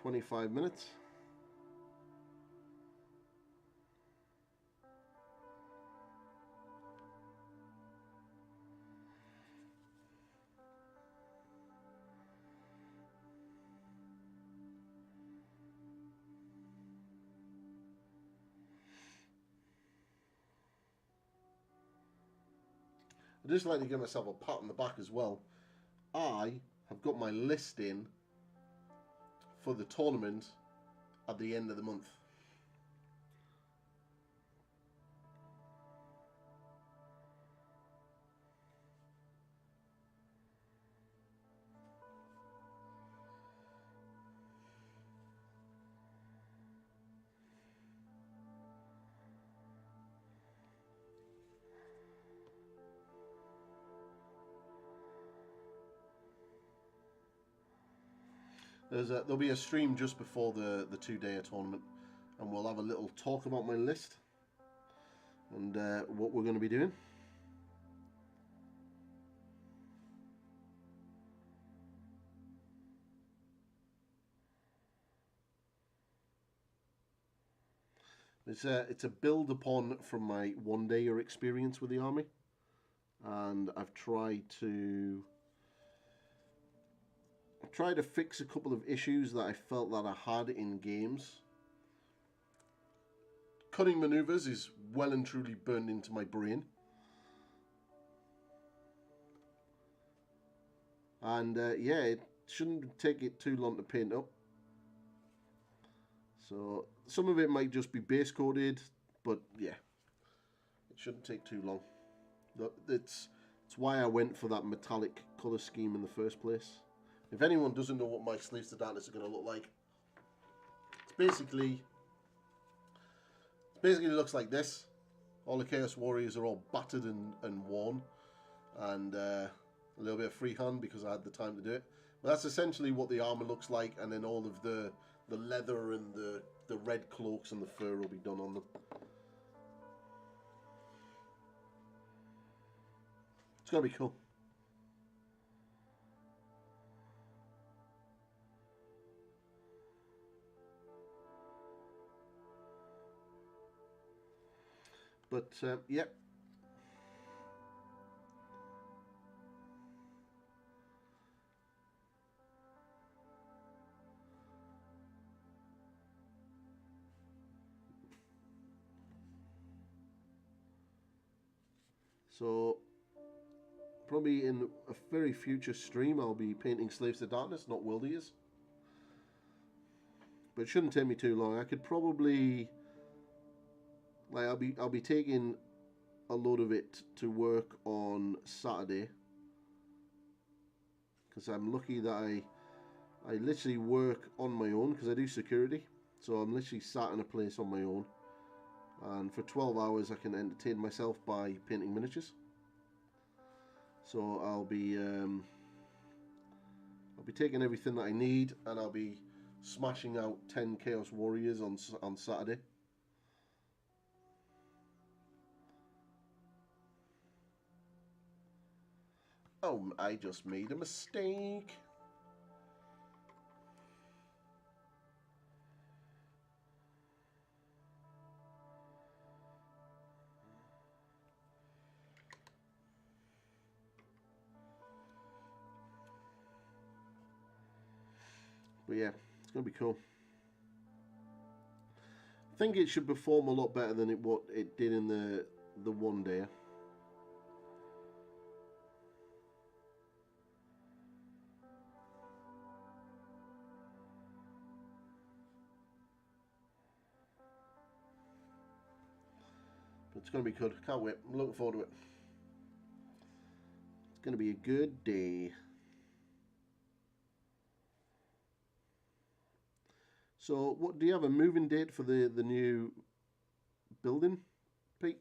25 minutes. I'd just like to give myself a pat on the back as well. I have got my list in for the tournament at the end of the month. There'll be a stream just before the 2-day tournament, and we'll have a little talk about my list and what we're going to be doing. It's a build upon from my 1-day experience with the army, and I've tried to fix a couple of issues that I felt that I had in games. Cunning maneuvers is well and truly burned into my brain. And yeah, it shouldn't take it too long to paint up. So some of it might just be base coated, but yeah, it shouldn't take too long. It's why I went for that metallic colour scheme in the first place. If anyone doesn't know what my Slaves to Darkness are going to look like, it basically looks like this. All the Chaos Warriors are all battered and worn, and a little bit of freehand because I had the time to do it. But that's essentially what the armour looks like, and then all of the leather and the red cloaks and the fur will be done on them. It's going to be cool. But, yep. So, probably in a very future stream, I'll be painting Slaves to Darkness, not World Eaters. But it shouldn't take me too long. I could probably... Like, I'll be taking a load of it to work on Saturday, because I'm lucky that I literally work on my own because I do security, so I'm literally sat in a place on my own, and for 12 hours I can entertain myself by painting miniatures. So I'll be taking everything that I need, and I'll be smashing out 10 Chaos Warriors on Saturday. Oh, I just made a mistake. But yeah, it's going to be cool. I think it should perform a lot better than what it did in the one day. But it's going to be good. Can't wait. I'm looking forward to it. It's going to be a good day. So, what do you have a moving date for the new building, Pete?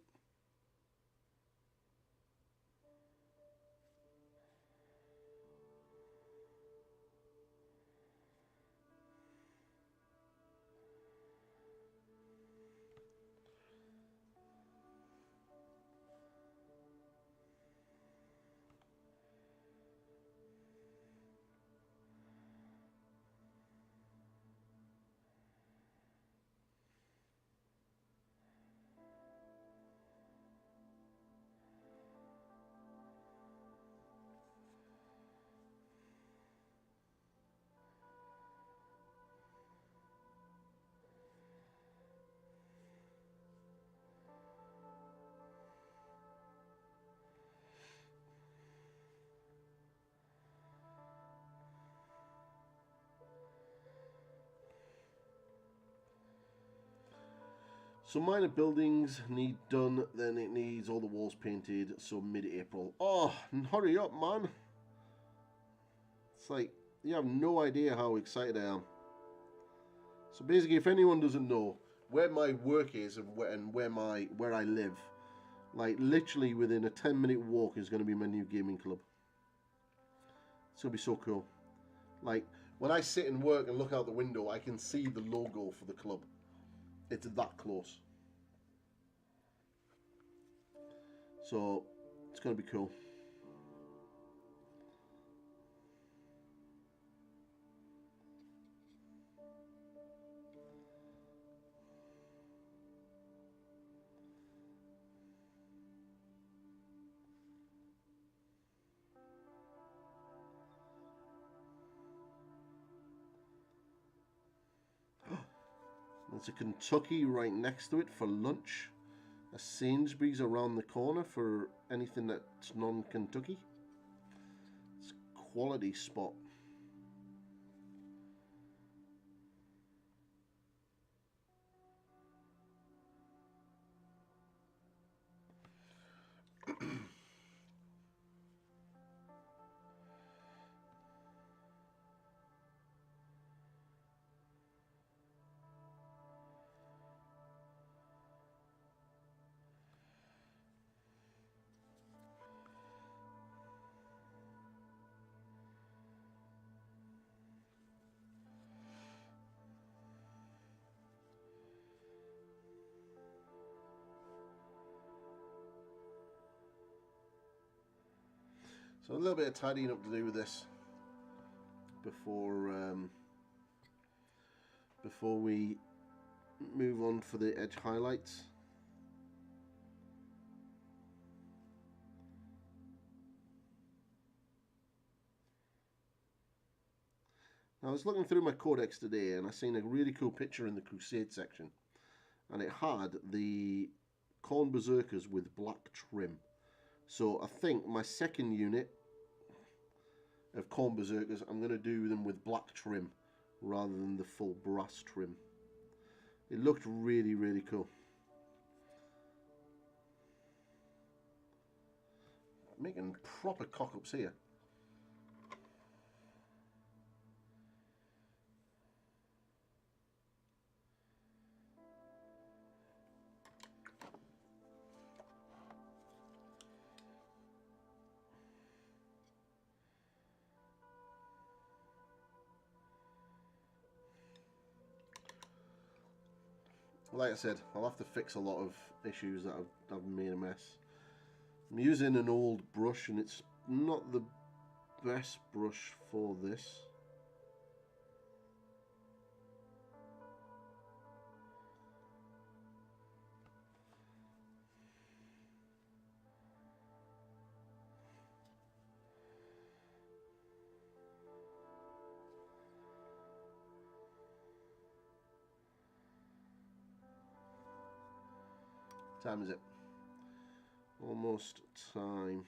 So minor buildings need done, then it needs all the walls painted, so mid-April. Oh, hurry up, man. It's like, you have no idea how excited I am. So basically, if anyone doesn't know where my work is and where I live, like literally within a 10-minute walk is going to be my new gaming club. It's going to be so cool. Like, when I sit and work and look out the window, I can see the logo for the club. It's that close. So, it's going to be cool. There's a Kentucky right next to it for lunch. A Sainsbury's around the corner for anything that's non-Kentucky. It's a quality spot. So a little bit of tidying up to do with this before we move on for the edge highlights. Now, I was looking through my codex today and I seen a really cool picture in the Crusade section, and it had the Khorne Berserkers with black trim. So I think my second unit of Khorne Berserkers, I'm going to do them with black trim rather than the full brass trim. It looked really, really cool. Making proper cock-ups here. like I said, I'll have to fix a lot of issues that I've made a mess. I'm using an old brush and it's not the best brush for this. What time is it? Almost time.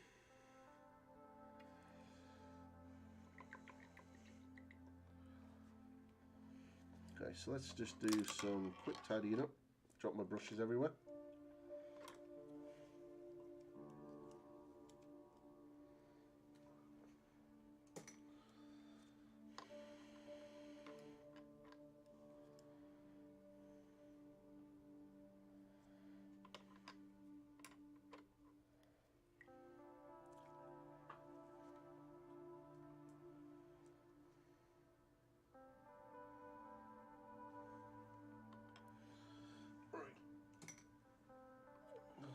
Okay, so let's just do some quick tidying up. Drop my brushes everywhere.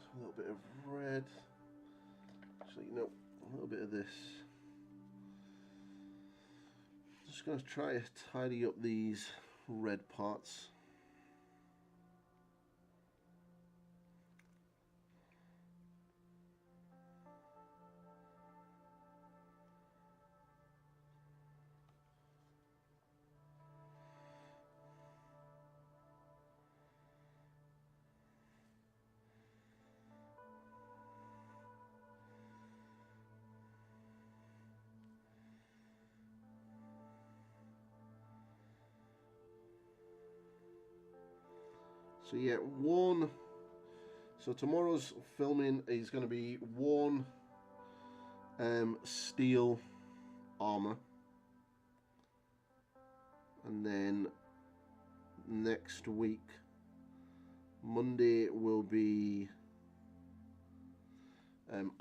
A little bit of red. Actually, no, a little bit of this. Just going to try to tidy up these red parts. So yeah, so tomorrow's filming is going to be one steel armor, and then next week, Monday, will be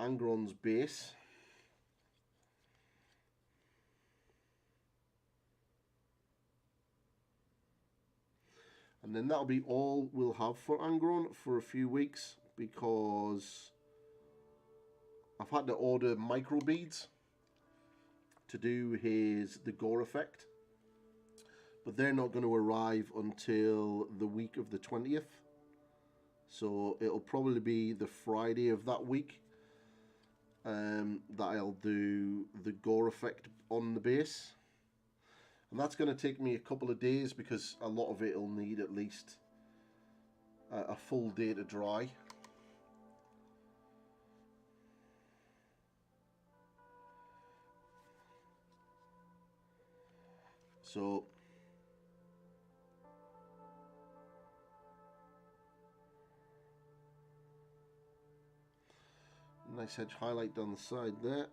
Angron's base. And then that'll be all we'll have for Angron for a few weeks, because I've had to order micro beads to do the gore effect, but they're not going to arrive until the week of the 20th. So it'll probably be the Friday of that week that I'll do the gore effect on the base. And that's going to take me a couple of days, because a lot of it will need at least a full day to dry. So nice edge highlight down the side there.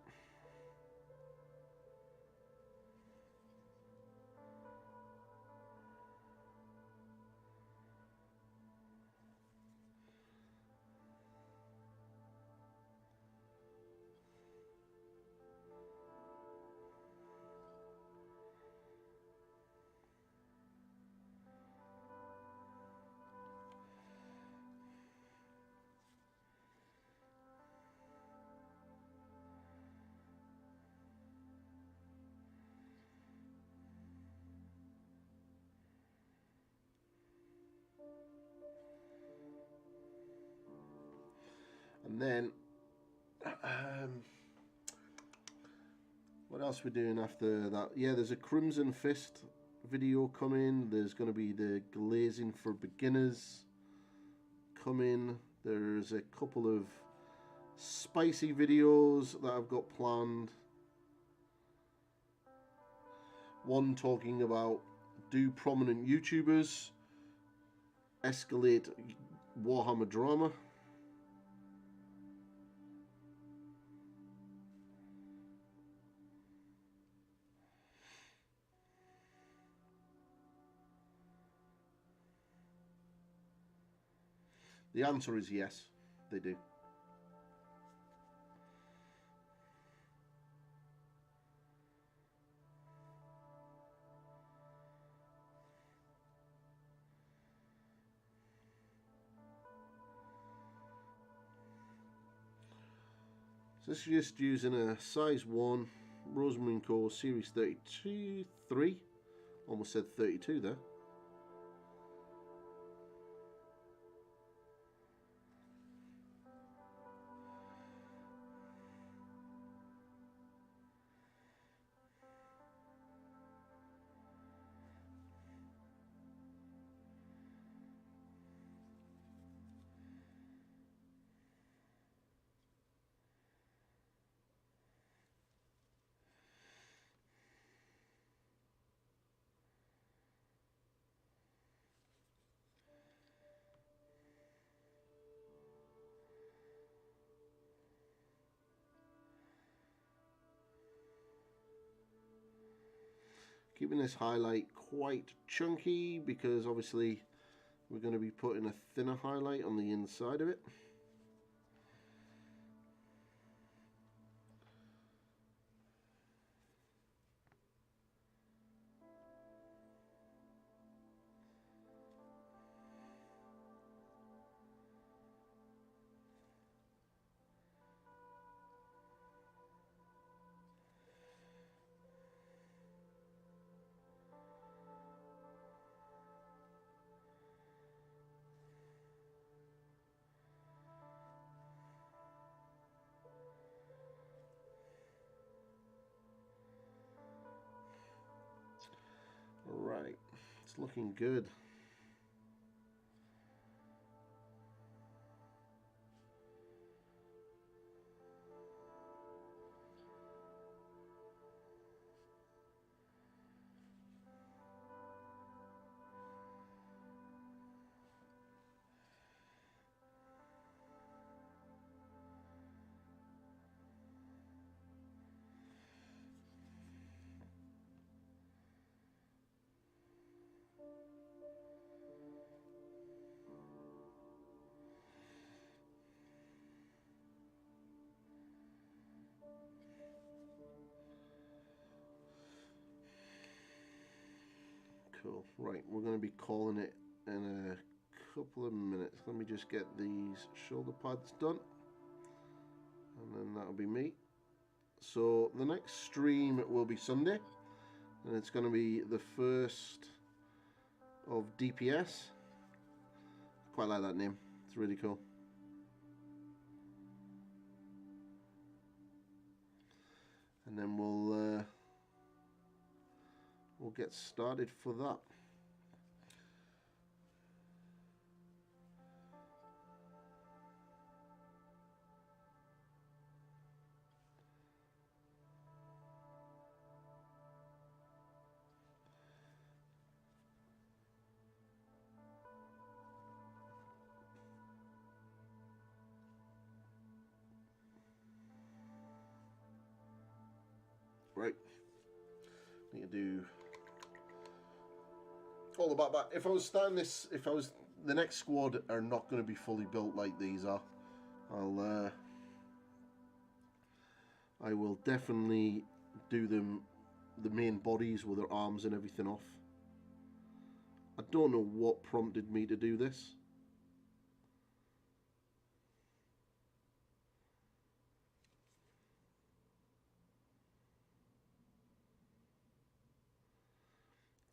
And then, what else are we doing after that? Yeah, there's a Crimson Fist video coming. There's going to be the glazing for beginners coming. There's a couple of spicy videos that I've got planned. One talking about, do prominent YouTubers escalate Warhammer drama? The answer is yes, they do. So this is just using a size 1 Rosemary CO Series 3, almost said 32 there. Keeping this highlight quite chunky because obviously we're going to be putting a thinner highlight on the inside of it. Right, it's looking good. Cool. Right, we're going to be calling it in a couple of minutes. Let me just get these shoulder pads done, and then that'll be me. So the next stream will be Sunday, and it's going to be the first of DPS. Quite like that name. It's really cool. And then we'll get started for that. Right, need to do all about that. If I was starting this, the next squad are not going to be fully built like these are. I will definitely do them, the main bodies with their arms and everything off. I don't know what prompted me to do this.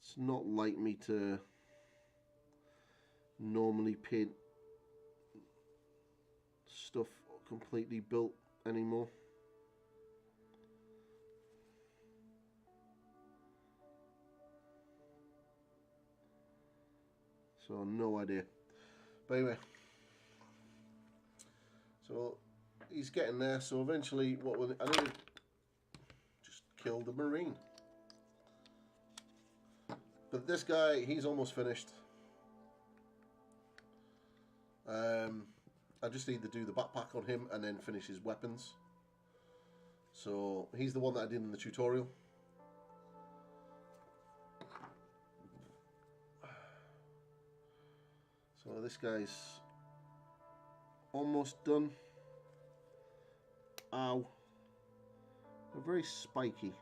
It's not like me to normally paint stuff completely built anymore. So no idea. But anyway, so he's getting there. So eventually, I need to just kill the Marine. But this guy, he's almost finished. I just need to do the backpack on him and then finish his weapons. So he's the one that I did in the tutorial. So this guy's almost done. Ow. They're very spiky.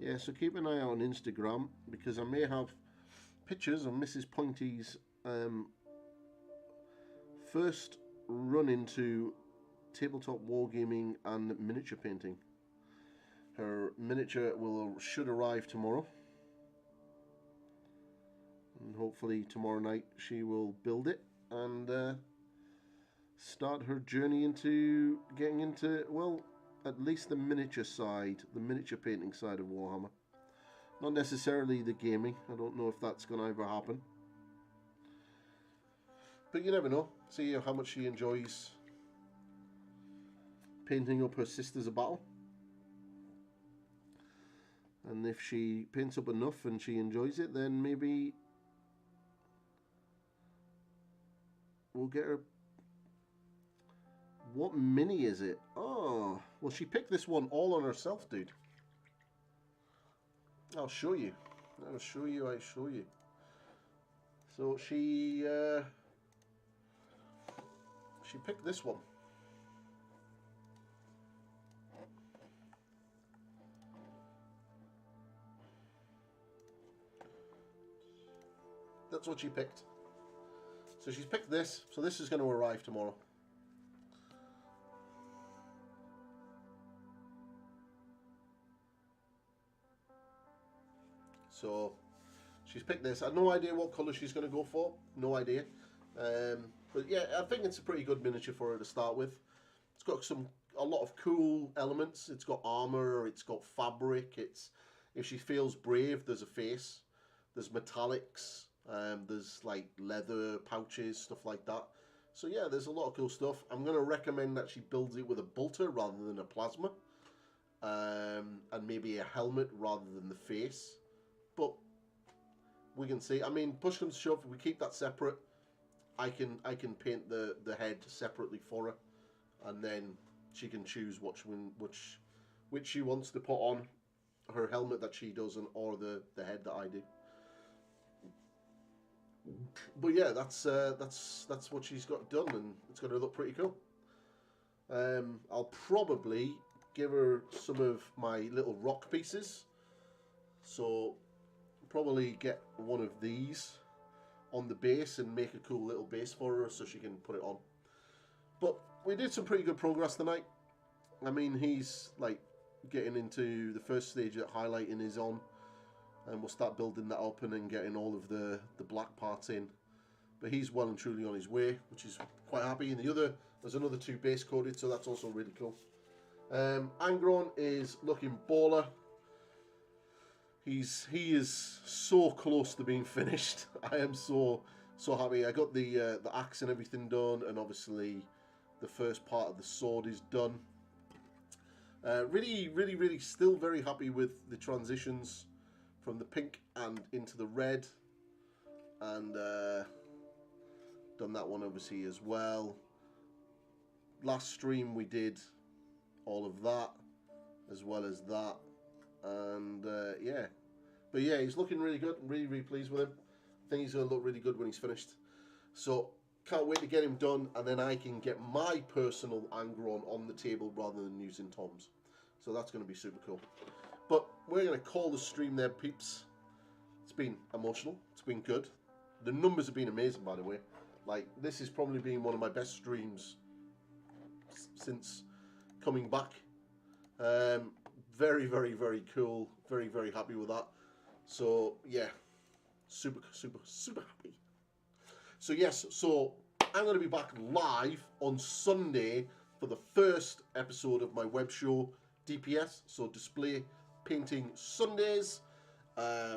yeah, so keep an eye out on Instagram, because I may have pictures of Mrs. Pointy's first run into tabletop wargaming and miniature painting. Her miniature should arrive tomorrow, and hopefully tomorrow night she will build it and start her journey into getting into, well, at least the miniature side, the miniature painting side of Warhammer. Not necessarily the gaming. I don't know if that's going to ever happen, but you never know. See how much she enjoys painting up her sisters of battle. And if she paints up enough and she enjoys it, then maybe we'll get her. What mini is it? Oh, well, she picked this one all on herself, dude. I'll show you. I'll show you. I'll show you. So she picked this one. That's what she picked. So she's picked this. So this is going to arrive tomorrow. So she's picked this. I have no idea what colour she's going to go for. No idea. But yeah, I think it's a pretty good miniature for her to start with. It's got a lot of cool elements. It's got armour. It's got fabric. If she feels brave, there's a face. There's metallics. There's like leather pouches, stuff like that. So yeah, there's a lot of cool stuff. I'm going to recommend that she builds it with a bolter rather than a plasma. And maybe a helmet rather than the face. But we can see. I mean, push comes to shove, we keep that separate. I can paint the head separately for her, and then she can choose which she wants to put on her helmet that she does, or the head that I do. But yeah, that's what she's got done, and it's going to look pretty cool. I'll probably give her some of my little rock pieces. So probably get one of these on the base and make a cool little base for her so she can put it on. But we did some pretty good progress tonight. I mean, he's like getting into the first stage that highlighting is on, and we'll start building that up and then getting all of the black parts in. But he's well and truly on his way, which is quite happy. And there's another 2 base coated, so that's also really cool. Angron is looking baller. He is so close to being finished. I am so happy. I got the axe and everything done, and obviously the first part of the sword is done. Really still very happy with the transitions from the pink and into the red, and done that one obviously as well. Last stream we did all of that as well as that. And yeah, but yeah, he's looking really good. I'm really pleased with him. I think he's going to look really good when he's finished. So can't wait to get him done, and then I can get my personal Angron on the table rather than using Tom's. So that's going to be super cool. But we're going to call the stream there, peeps. It's been emotional. It's been good. The numbers have been amazing, by the way. Like, this has probably been one of my best streams since coming back. Very cool. Very happy with that. So yeah, super happy. So yes, so I'm going to be back live on Sunday for the first episode of my web show, DPS, so Display Painting Sundays,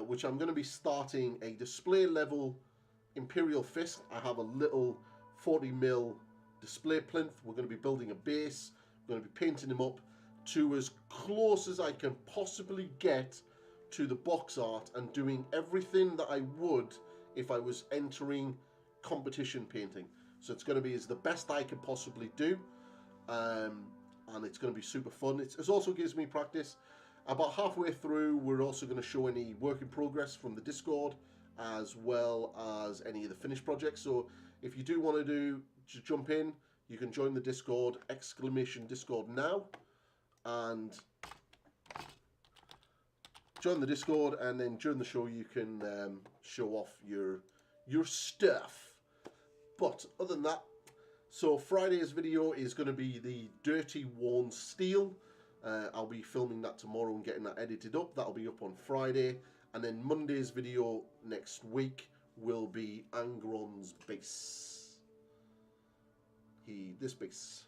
which I'm going to be starting a display level Imperial Fist. I have a little 40mm display plinth. We're going to be building a base. We're going to be painting them up to as close as I can possibly get to the box art, and doing everything that I would if I was entering competition painting. So it's going to be as the best I can possibly do, and it's going to be super fun. It also gives me practice. About halfway through, we're also going to show any work in progress from the Discord, as well as any of the finished projects. So if you do want to jump in, you can join the Discord, !Discord now, and join the Discord, and then during the show you can show off your stuff. But other than that, so Friday's video is going to be the Dirty Worn Steel. I'll be filming that tomorrow and getting that edited up. That'll be up on Friday. And then Monday's video next week will be Angron's base. This base.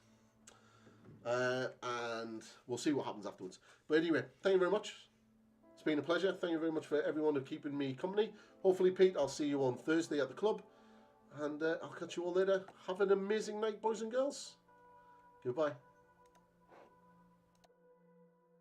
And we'll see what happens afterwards. But anyway, thank you very much. It's been a pleasure. Thank you very much for everyone for keeping me company. Hopefully, Pete, I'll see you on Thursday at the club. And I'll catch you all later. Have an amazing night, boys and girls. Goodbye.